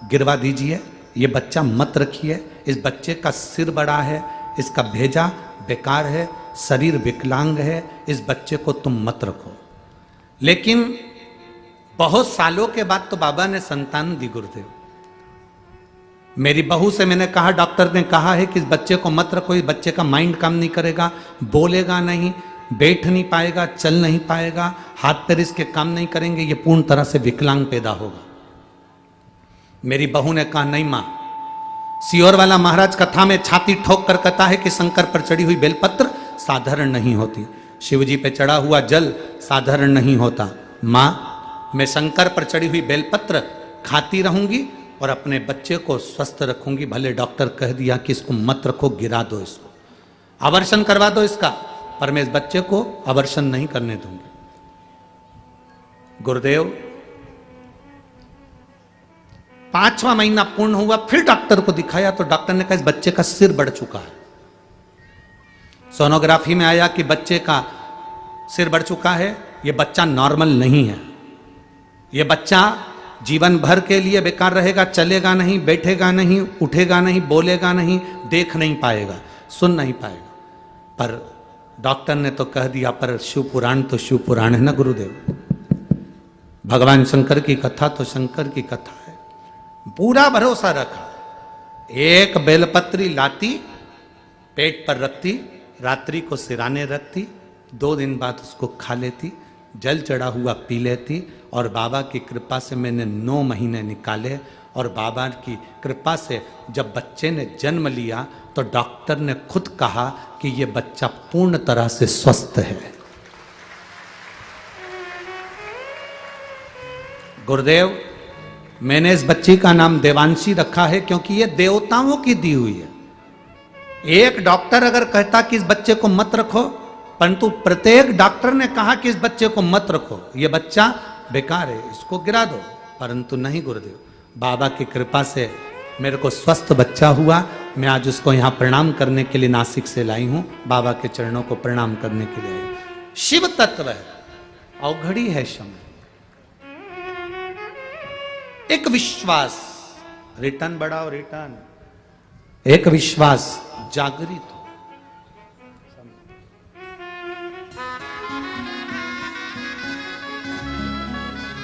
गिरवा दीजिए, ये बच्चा मत रखिए, इस बच्चे का सिर बड़ा है, इसका भेजा बेकार है, शरीर विकलांग है, इस बच्चे को तुम मत रखो। लेकिन बहुत सालों के बाद तो बाबा ने संतान दी गुरुदेव। मेरी बहू से मैंने कहा, डॉक्टर ने कहा है कि इस बच्चे को मत रखो, इस बच्चे का माइंड काम नहीं करेगा, बोलेगा नहीं, बैठ नहीं पाएगा, चल नहीं पाएगा, हाथ पैर इसके काम नहीं करेंगे, ये पूर्ण तरह से विकलांग पैदा होगा। मेरी बहू ने कहा नहीं मां, सीहोर वाला महाराज कथा में छाती ठोक कर कहता है कि शंकर पर चढ़ी हुई बेलपत्र साधारण नहीं होती, शिव जी पे चढ़ा हुआ जल साधारण नहीं होता। मां मैं शंकर पर चढ़ी हुई बेलपत्र खाती रहूंगी और अपने बच्चे को स्वस्थ रखूंगी। भले डॉक्टर कह दिया कि इसको मत रखो, गिरा दो, इसको अवर्षण करवा दो इसका, पर मैं इस बच्चे को अवर्षण नहीं करने दूंगी। गुरुदेव 5वां महीना पूर्ण हुआ, फिर डॉक्टर को दिखाया तो डॉक्टर ने कहा इस बच्चे का सिर बढ़ चुका है। सोनोग्राफी में आया कि बच्चे का सिर बढ़ चुका है, ये बच्चा नॉर्मल नहीं है, ये बच्चा जीवन भर के लिए बेकार रहेगा, चलेगा नहीं, बैठेगा नहीं, उठेगा नहीं, बोलेगा नहीं, देख नहीं पाएगा, सुन नहीं पाएगा। पर डॉक्टर ने तो कह दिया, पर शिव पुराण तो शिव पुराण है ना गुरुदेव, भगवान शंकर की कथा तो शंकर की कथा है। पूरा भरोसा रखा। एक बेलपत्री लाती, पेट पर रखती, रात्रि को सिराने रखती, 2 दिन बाद उसको खा लेती, जल चढ़ा हुआ पी लेती, और बाबा की कृपा से मैंने 9 महीने निकाले, और बाबा की कृपा से जब बच्चे ने जन्म लिया तो डॉक्टर ने खुद कहा कि ये बच्चा पूर्ण तरह से स्वस्थ है। गुरुदेव, मैंने इस बच्ची का नाम देवांशी रखा है क्योंकि ये देवताओं की दी हुई है। एक डॉक्टर अगर कहता कि इस बच्चे को मत रखो, परंतु प्रत्येक डॉक्टर ने कहा कि इस बच्चे को मत रखो, ये बच्चा बेकार है, इसको गिरा दो, परंतु नहीं गुरुदेव, बाबा की कृपा से मेरे को स्वस्थ बच्चा हुआ। मैं आज उसको यहाँ प्रणाम करने के लिए नासिक से लाई हूँ, बाबा के चरणों को प्रणाम करने के लिए आई हूँ। शिव तत्व है, अवघड़ी है शम, एक विश्वास, रिटर्न बढ़ाओ रिटर्न, एक विश्वास जागृत हो।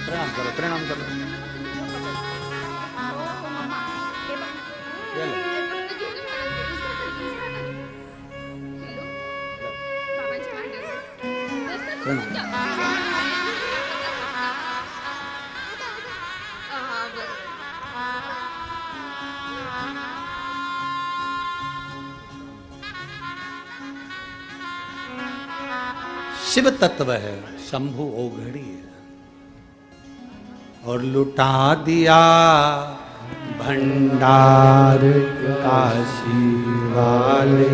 प्रणाम करो, प्रणाम करो। शिव तत्व है, शंभु ओघड़ी है, और लुटा दिया भंडार काशी वाले,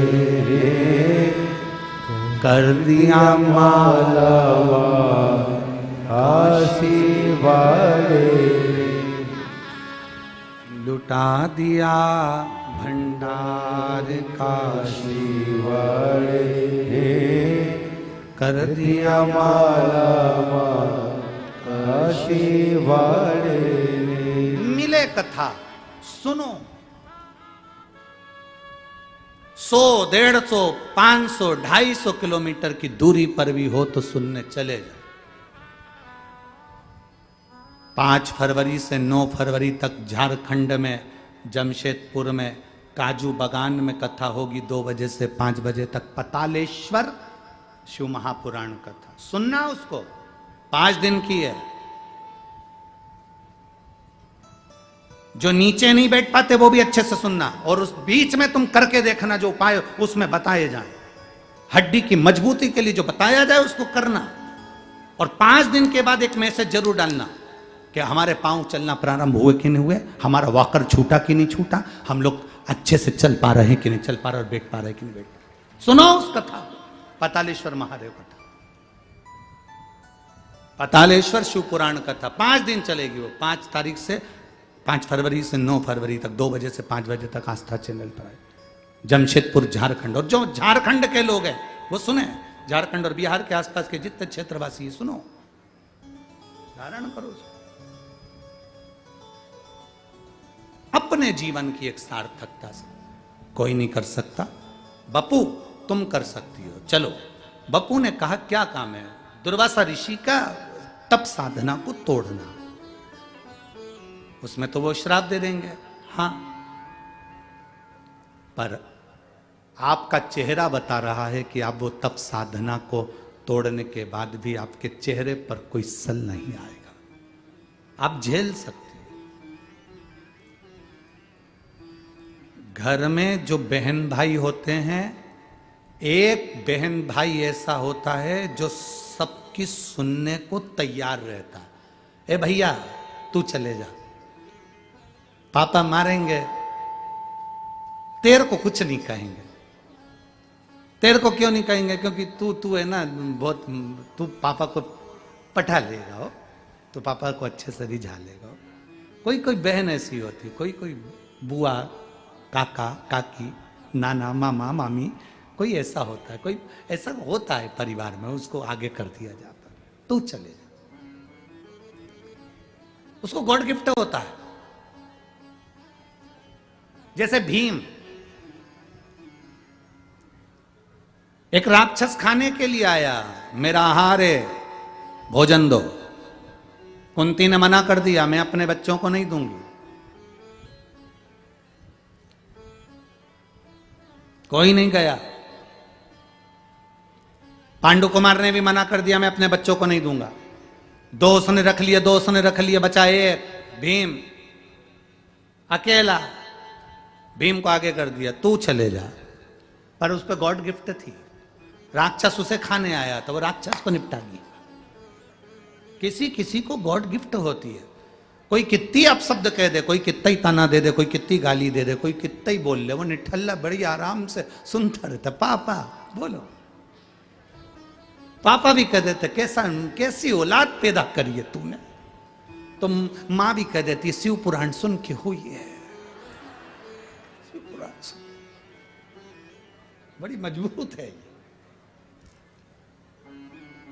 कर दिया मालावा काशी वाले, लुटा दिया भंडार काशी वाले, कर दिया माला काशी वाले। मिले कथा सुनो, 100, 150, 500, 250 किलोमीटर की दूरी पर भी हो तो सुनने चले जाओ। 5 फरवरी से 9 फरवरी तक झारखंड में जमशेदपुर में काजू बागान में कथा होगी, 2 बजे से 5 बजे तक। पतालेश्वर शिव महापुराण कथा सुनना, उसको 5 दिन की है। जो नीचे नहीं बैठ पाते वो भी अच्छे से सुनना, और उस बीच में तुम करके देखना जो उपाय उसमें बताए जाए, हड्डी की मजबूती के लिए जो बताया जाए उसको करना। और 5 दिन के बाद एक मैसेज जरूर डालना कि हमारे पांव चलना प्रारंभ हुए कि नहीं हुए, हमारा वॉकर छूटा कि नहीं छूटा, हम लोग अच्छे से चल पा रहे हैं कि नहीं चल पा रहे, और बैठ पा रहे कि नहीं बैठ पा रहे। सुनो उस कथा, पतालेश्वर महादेव कथा, पतालेश्वर शिव पुराण कथा 5 दिन चलेगी वो। 5 तारीख से 5 फरवरी से 9 फरवरी तक 2 बजे से 5 बजे तक आस्था चैनल पर आए, जमशेदपुर झारखंड। और जो झारखंड के लोग हैं वो सुने, झारखंड और बिहार के आसपास के जितने क्षेत्रवासी हैं सुनो, धारण करो। अपने जीवन की एक सार्थकता से कोई नहीं कर सकता, बपू तुम कर सकती हो, चलो। बपू ने कहा क्या काम है? दुर्वासा ऋषि का तप साधना को तोड़ना, उसमें तो वो श्राप दे देंगे, हाँ, पर आपका चेहरा बता रहा है कि आप वो तप साधना को तोड़ने के बाद भी आपके चेहरे पर कोई सल नहीं आएगा, आप झेल सकते। घर में जो बहन भाई होते हैं, एक बहन भाई ऐसा होता है जो सबकी सुनने को तैयार रहता है। ए भैया तू चले जा, पापा मारेंगे, तेरे को कुछ नहीं कहेंगे। तेरे को क्यों नहीं कहेंगे? क्योंकि तू है ना बहुत, तू पापा को पटा लेगा हो, तो पापा को अच्छे से रिझा लेगा हो। कोई कोई बहन ऐसी होती, कोई कोई बुआ, काका, काकी, नाना, मामा, मामी, कोई ऐसा होता है, कोई ऐसा होता है परिवार में, उसको आगे कर दिया जाता है, तू चले जा, उसको गॉड गिफ्ट होता है। जैसे भीम, एक राक्षस खाने के लिए आया, मेरा आहार है, भोजन दो। कुंती ने मना कर दिया, मैं अपने बच्चों को नहीं दूंगी। कोई नहीं गया। पांडु कुमार ने भी मना कर दिया, मैं अपने बच्चों को नहीं दूंगा। दोस्त ने रख लिया, दोस्त ने रख लिया, बचा एक, भीम अकेला। भीम को आगे कर दिया, तू चले जा। पर उस पर गॉड गिफ्ट थी, राक्षस उसे खाने आया था, वो राक्षस को निपटा दिया। किसी किसी को गॉड गिफ्ट होती है। कोई कितनी अपशब्द कह दे, कोई कितना ही ताना दे दे, कोई कितनी गाली दे दे, कोई कितना ही बोल ले, वो निठल्ला बड़ी आराम से सुनता रहता। पापा बोलो, पापा भी कह देते, कैसी औलाद पैदा करी है तूने। तो मां भी कह देती, शिव पुराण सुन के हुई है, शिव पुराण सुन, बड़ी मजबूत है।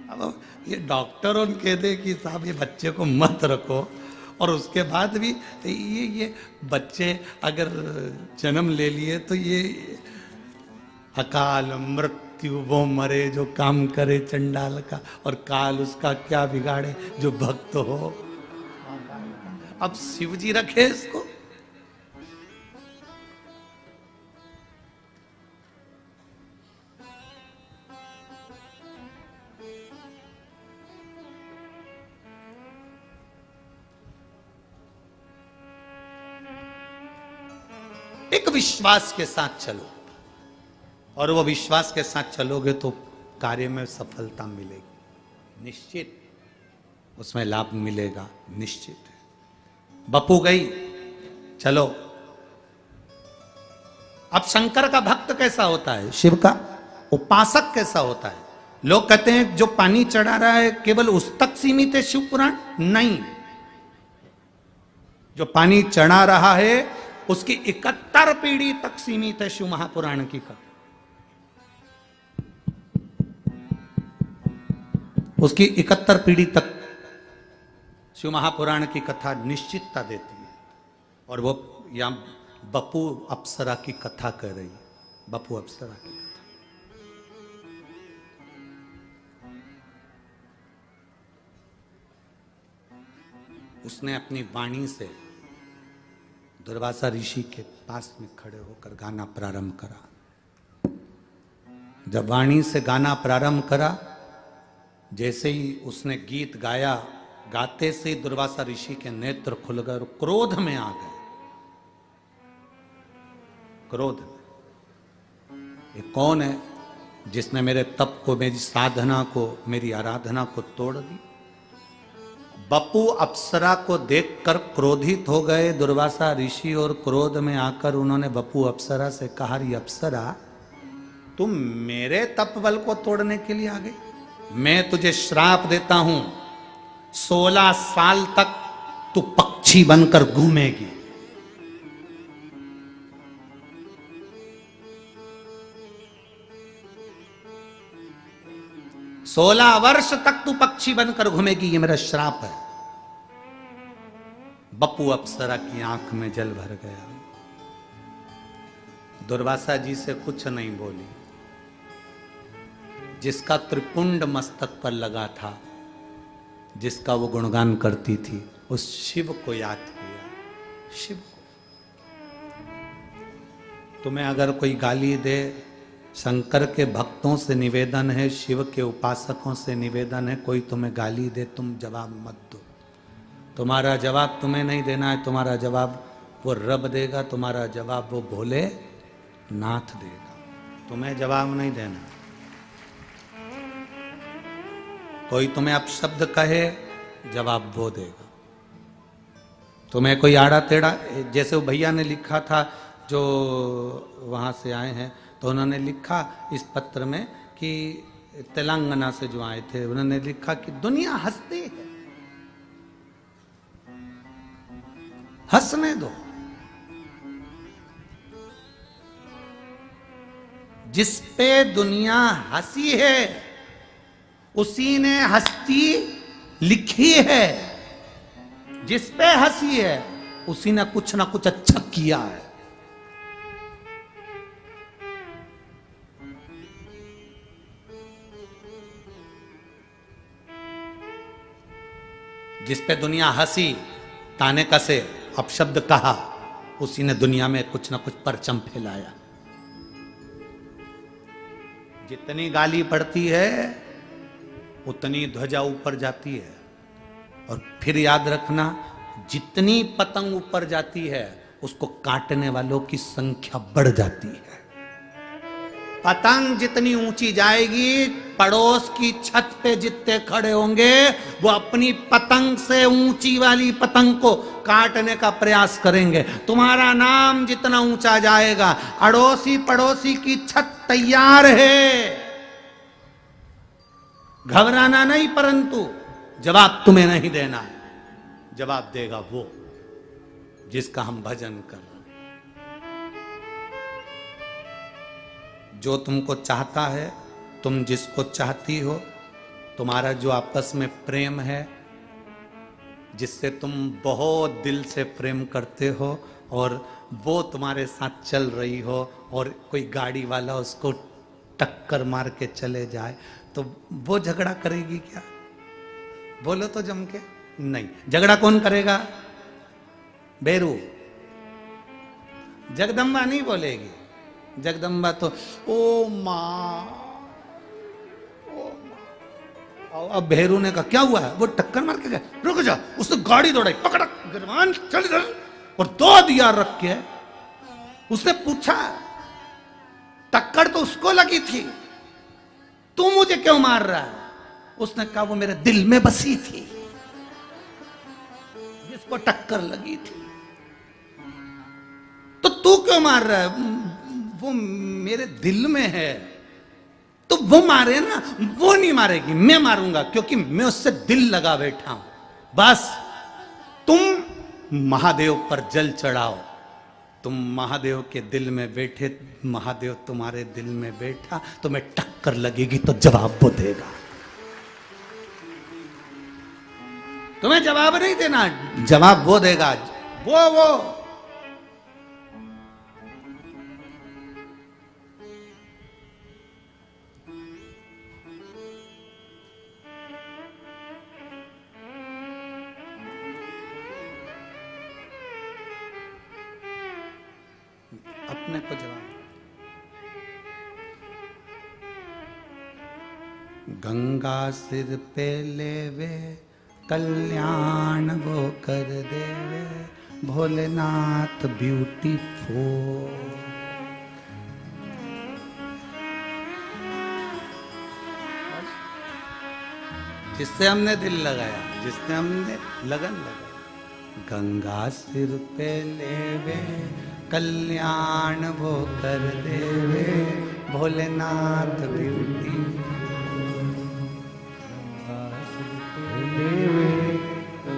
अब ये डॉक्टर उन कह दे कि साहब ये बच्चे को मत रखो, और उसके बाद भी ये बच्चे अगर जन्म ले लिए तो ये अकाल मृत्यु वो मरे जो काम करे चंडाल का, और काल उसका क्या बिगाड़े जो भक्त हो। अब शिव जी रखे इसको। एक विश्वास के साथ चलो, और वो विश्वास के साथ चलोगे तो कार्य में सफलता मिलेगी, निश्चित उसमें लाभ मिलेगा, निश्चित है। बपू गई, चलो। अब शंकर का भक्त कैसा होता है, शिव का उपासक कैसा होता है? लोग कहते हैं जो पानी चढ़ा रहा है केवल उस तक सीमित है शिव पुराण, नहीं। जो पानी चढ़ा रहा है उसकी 71 पीढ़ी तक सीमित है शिव महापुराण की कथा। उसकी 71 पीढ़ी तक शिव महापुराण की कथा निश्चितता देती है। और वो यहां बपू अप्सरा की कथा कह रही है, बपू अप्सरा की कथा। उसने अपनी वाणी से दुर्वासा ऋषि के पास में खड़े होकर गाना प्रारंभ करा। जब वाणी से गाना प्रारंभ करा, जैसे ही उसने गीत गाया, गाते से दुर्वासा ऋषि के नेत्र खुल गए और क्रोध में आ गए। क्रोध में, ये कौन है जिसने मेरे तप को, मेरी साधना को, मेरी आराधना को तोड़ दी? बपू अप्सरा को देखकर क्रोधित हो गए दुर्वासा ऋषि, और क्रोध में आकर उन्होंने बपू अप्सरा से कहा, री अप्सरा तुम मेरे तप बल को तोड़ने के लिए आ गई? मैं तुझे श्राप देता हूं, 16 साल तक तू पक्षी बनकर घूमेगी। सोलह वर्ष तक तू पक्षी बनकर घूमेगी, ये मेरा श्राप है। बपू अप्सरा की आंख में जल भर गया। दुर्वासा जी से कुछ नहीं बोली। जिसका त्रिपुंड मस्तक पर लगा था, जिसका वो गुणगान करती थी, उस शिव को याद किया। शिव को तुम्हें अगर कोई गाली दे, शंकर के भक्तों से निवेदन है, शिव के उपासकों से निवेदन है, कोई तुम्हें गाली दे तुम जवाब मत दो। तुम्हारा जवाब तुम्हें नहीं देना है, तुम्हारा जवाब वो रब देगा, तुम्हारा जवाब वो भोले नाथ देगा। तुम्हें जवाब नहीं देना। कोई तुम्हें अपशब्द कहे, जवाब वो देगा। तुम्हें कोई आड़ा टेढ़ा, जैसे वो भैया ने लिखा था जो वहां से आए हैं, तो उन्होंने लिखा इस पत्र में कि तेलंगाना से जो आए थे, उन्होंने लिखा कि दुनिया हंसती है, हंसने दो। जिस पे दुनिया हंसी है उसी ने हस्ती लिखी है। जिस पे हंसी है उसी ने कुछ ना कुछ अच्छा किया है। जिस पे दुनिया हंसी, ताने कसे, अपशब्द कहा, उसी ने दुनिया में कुछ ना कुछ परचम फैलाया। जितनी गाली पड़ती है उतनी ध्वजा ऊपर जाती है। और फिर याद रखना, जितनी पतंग ऊपर जाती है उसको काटने वालों की संख्या बढ़ जाती है। पतंग जितनी ऊंची जाएगी, पड़ोस की छत पे जितने खड़े होंगे वो अपनी पतंग से ऊंची वाली पतंग को काटने का प्रयास करेंगे। तुम्हारा नाम जितना ऊंचा जाएगा, अड़ोसी पड़ोसी की छत तैयार है, घबराना नहीं, परंतु जवाब तुम्हें नहीं देना है। जवाब देगा वो जिसका हम भजन कर रहे हैं। जो तुमको चाहता है, तुम जिसको चाहती हो, तुम्हारा जो आपस में प्रेम है, जिससे तुम बहुत दिल से प्रेम करते हो और वो तुम्हारे साथ चल रही हो और कोई गाड़ी वाला उसको टक्कर मार के चले जाए, तो वो झगड़ा करेगी क्या? बोलो तो जम के। नहीं। झगड़ा कौन करेगा? बेरू। जगदम्बा नहीं बोलेगी। जगदम्बा तो ओ माँ, ओ माँ। अब भेरू ने कहा क्या हुआ है? वो टक्कर मार के गया, रुक जा। उसने गाड़ी दौड़ाई, पकड़ा गिरवान, चल इधर, और 2 दिया रख के। उसने पूछा, टक्कर तो उसको लगी थी, तू मुझे क्यों मार रहा है? उसने कहा वो मेरे दिल में बसी थी, जिसको टक्कर लगी थी। तो तू क्यों मार रहा है? वो मेरे दिल में है। तो वो मारे ना, वो नहीं मारेगी, मैं मारूंगा, क्योंकि मैं उससे दिल लगा बैठा हूं। बस तुम महादेव पर जल चढ़ाओ। तुम महादेव के दिल में बैठे, महादेव तुम्हारे दिल में बैठा, तो मैं टक्कर लगेगी तो जवाब वो देगा। तुम्हें जवाब नहीं देना, जवाब वो देगा। वो अपने को जवाब। गंगा सिर पे लेवे, कल्याण वो कर देवे, भोलेनाथ ब्यूटीफुल। जिससे हमने दिल लगाया, जिसने हमने लगन लगाई। गंगा सिर पे लेवे, कल्याण वो कर देवे, भोलेनाथ ब्यूटीफुल।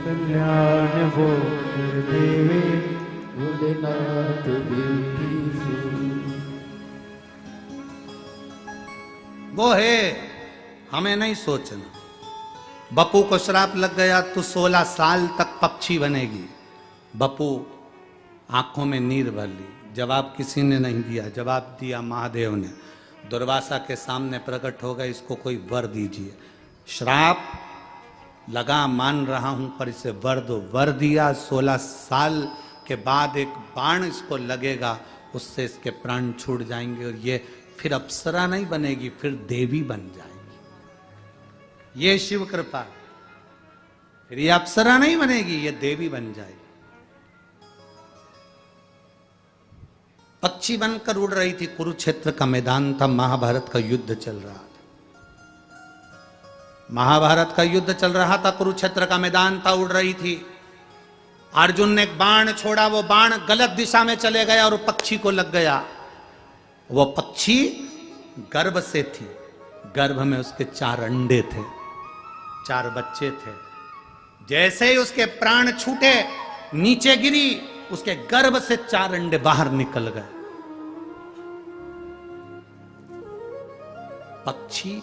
कल्याण वो कर देवे, भोलेनाथ ब्यूटीफुल। वो है, हमें नहीं सोचना। बप्पू को श्राप लग गया तो 16 साल तक पक्षी बनेगी। बप्पू आंखों में नीर भर ली, जवाब किसी ने नहीं दिया। जवाब दिया महादेव ने। दुर्वासा के सामने प्रकट हो गए, इसको कोई वर दीजिए। श्राप लगा, मान रहा हूं, पर इसे वर दो। वर दिया। 16 साल के बाद एक बाण इसको लगेगा, उससे इसके प्राण छूट जाएंगे और ये फिर अप्सरा नहीं बनेगी, फिर देवी बन जाएगी। ये शिव कृपा। फिर ये अप्सरा नहीं बनेगी, ये देवी बन जाएगी। पक्षी बनकर उड़ रही थी। कुरुक्षेत्र का मैदान था, महाभारत का युद्ध चल रहा था। महाभारत का युद्ध चल रहा था, कुरुक्षेत्र का मैदान था, उड़ रही थी। अर्जुन ने एक बाण छोड़ा, वो बाण गलत दिशा में चले गया और पक्षी को लग गया। वो पक्षी गर्भ से थी, गर्भ में उसके 4 अंडे थे, 4 बच्चे थे। जैसे ही उसके प्राण छूटे, नीचे गिरी, उसके गर्भ से 4 अंडे बाहर निकल गए। पक्षी,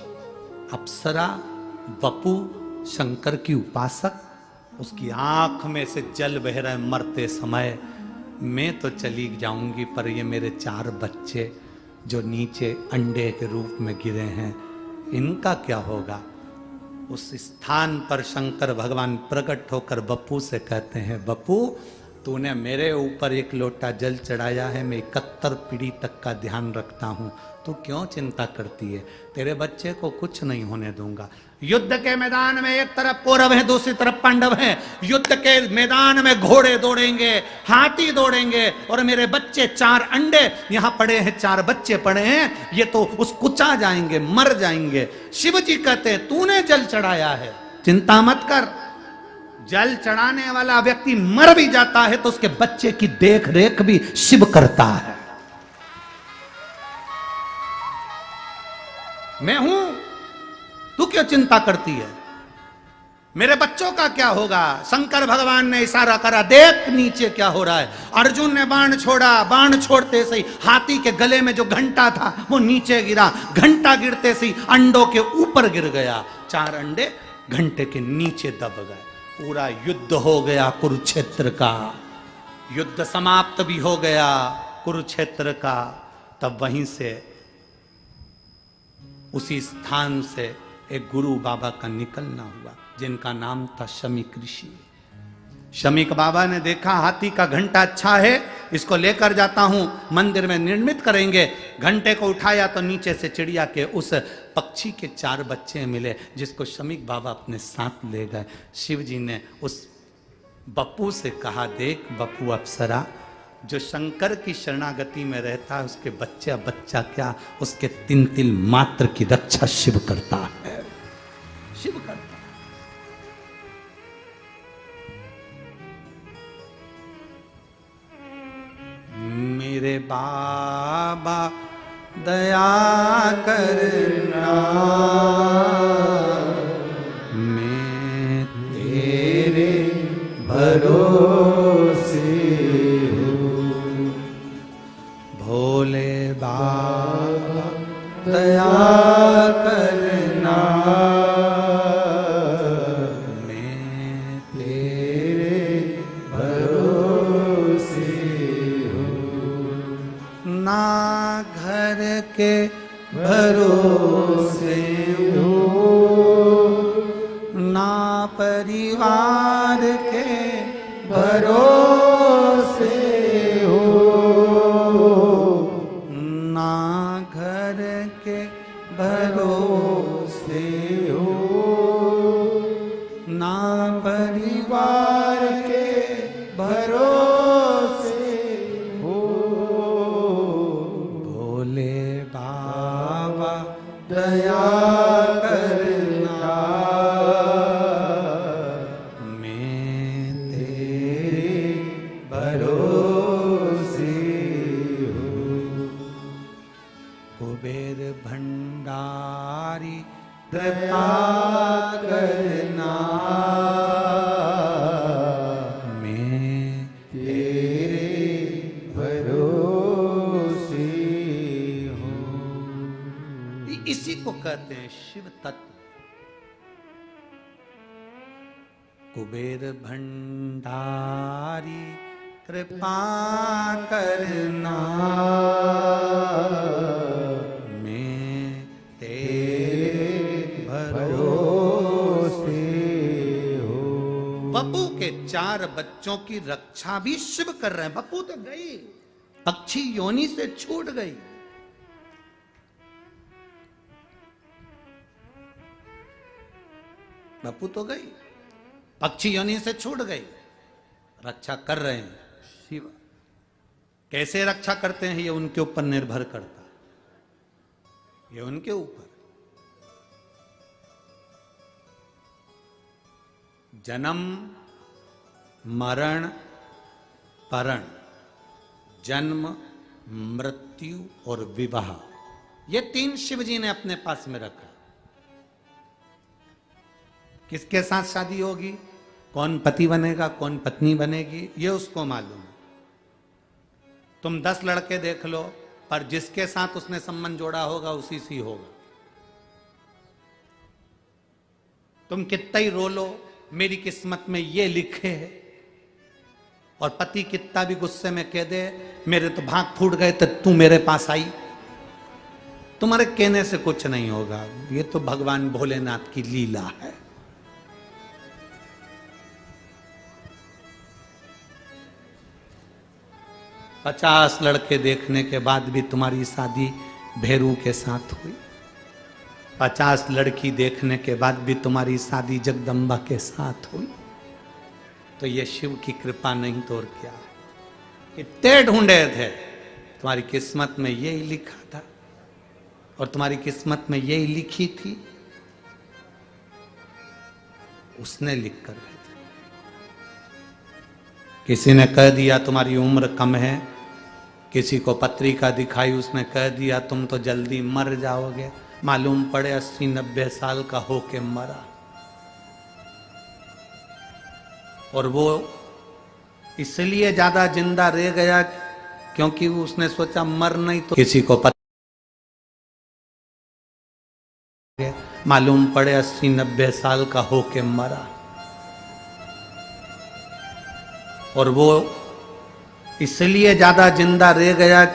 अप्सरा, वपु, शंकर की उपासक, उसकी आंख में से जल बह रहा है मरते समय। मैं तो चली जाऊंगी, पर ये मेरे 4 बच्चे जो नीचे अंडे के रूप में गिरे हैं, इनका क्या होगा? उस स्थान पर शंकर भगवान प्रकट होकर बप्पू से कहते हैं, बप्पू तूने मेरे ऊपर 1 लोटा जल चढ़ाया है, मैं 71 पीढ़ी तक का ध्यान रखता हूं, तू क्यों चिंता करती है? तेरे बच्चे को कुछ नहीं होने दूंगा। युद्ध के मैदान में एक तरफ कौरव है, दूसरी तरफ पांडव हैं। युद्ध के मैदान में घोड़े दौड़ेंगे, हाथी दौड़ेंगे, और मेरे बच्चे 4 अंडे यहां पड़े हैं, 4 बच्चे पड़े हैं, ये तो उस कुचा जाएंगे, मर जाएंगे। शिव जी कहते हैं तूने जल चढ़ाया है, चिंता मत कर। जल चढ़ाने वाला व्यक्ति मर भी जाता है तो उसके बच्चे की देख रेख भी शिव करता है। मैं हूं, तू क्यों चिंता करती है? मेरे बच्चों का क्या होगा? शंकर भगवान ने इशारा करा, देख नीचे क्या हो रहा है। अर्जुन ने बाण छोड़ा, बाण छोड़ते से ही हाथी के गले में जो घंटा था वो नीचे गिरा, घंटा गिरते से ही अंडों के ऊपर गिर गया, 4 अंडे घंटे के नीचे दब गए। पूरा युद्ध हो गया कुरुक्षेत्र का, युद्ध समाप्त भी हो गया कुरुक्षेत्र का। तब वहीं से, उसी स्थान से एक गुरु बाबा का निकलना हुआ, जिनका नाम था शमीक ऋषि। शमीक बाबा ने देखा हाथी का घंटा अच्छा है, इसको लेकर जाता हूं, मंदिर में निर्मित करेंगे। घंटे को उठाया तो नीचे से चिड़िया के उस पक्षी के 4 बच्चे मिले, जिसको शमीक बाबा अपने साथ ले गए। शिव जी ने उस बप्पू से कहा, देख बप्पू अप्सरा, जो शंकर की शरणागति में रहता है उसके बच्चा क्या, उसके 3 तिल मात्र की रक्षा शिव करता है, शिव करता है। मेरे बाबा दया करना, मैं तेरे भरोसे हूँ। भोले बाबा दया करना, मैं तेरे भरोसे हूँ। ना घर के भरोसे हूँ, ना परिवार के भरोसे हूँ, ना घर के भरोसे हूँ, ना परिवार के भरोसे हूँ। भोले बाबा दया करना, मैं तेरे भरोसे हूँ। कुबेर भंडारी कृपा करना, मैं तेरे भरोसे हूँ। इसी को कहते हैं शिव तत्व। कुबेर भंडारी कृपा करना, मैं तेरे भरोसे हूँ। बप्पू के 4 बच्चों की रक्षा भी शिव कर रहे हैं। बप्पू तो गई, पक्षी योनि से छूट गई। बप्पू तो गई, पक्षी योनि से छूट गई, रक्षा कर रहे हैं शिव। कैसे रक्षा करते हैं ये उनके ऊपर निर्भर करता है, ये उनके ऊपर। जन्म, मरण, परण, जन्म, मृत्यु और विवाह, ये 3 शिव जी ने अपने पास में रखा। किसके साथ शादी होगी, कौन पति बनेगा, कौन पत्नी बनेगी, ये उसको मालूम है। तुम 10 लड़के देख लो, पर जिसके साथ उसने संबंध जोड़ा होगा उसी से होगा। तुम कितना ही रो लो, मेरी किस्मत में ये लिखे है। और पति कितना भी गुस्से में कह दे मेरे तो भाग फूट गए तो तू मेरे पास आई, तुम्हारे कहने से कुछ नहीं होगा। ये तो भगवान भोलेनाथ की लीला है। पचास लड़के देखने के बाद भी तुम्हारी शादी भेरू के साथ हुई। 50 लड़की देखने के बाद भी तुम्हारी शादी जगदम्बा के साथ हुई। तो ये शिव की कृपा नहीं तो और क्या। कितने ढूंढे थे, तुम्हारी किस्मत में यही लिखा था और तुम्हारी किस्मत में यही लिखी थी, उसने लिख कर गए थे। किसी ने कह दिया तुम्हारी उम्र कम है, किसी को पत्रिका दिखाई, उसने कह दिया तुम तो जल्दी मर जाओगे, मालूम पड़े 80-90 साल का होके मरा। और वो इसलिए ज्यादा जिंदा रह गया क्योंकि उसने सोचा मर नहीं तो किसी को मालूम पड़े 80-90 साल का होके मरा। और वो इसलिए ज्यादा जिंदा रह गया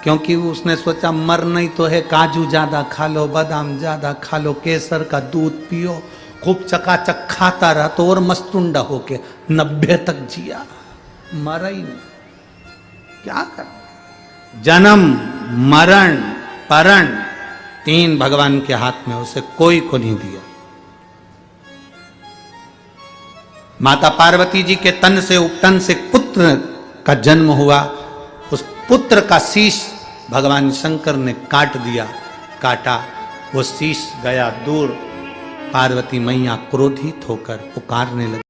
क्योंकि उसने सोचा मर नहीं तो है, काजू ज्यादा खा लो, बादाम ज्यादा खा लो, केसर का दूध पियो, खूब चकाचक खाता रहा तो और मस्तुंडा होके 90 तक जिया, मरा ही नहीं। क्या कर, जन्म मरण परण 3 भगवान के हाथ में, उसे कोई को नहीं दिया। माता पार्वती जी के तन से उपतन से पुत्र का जन्म हुआ, उस पुत्र का शीश भगवान शंकर ने काट दिया, काटा, वो शीश गया दूर। पार्वती मैया क्रोधित होकर पुकारने लगी।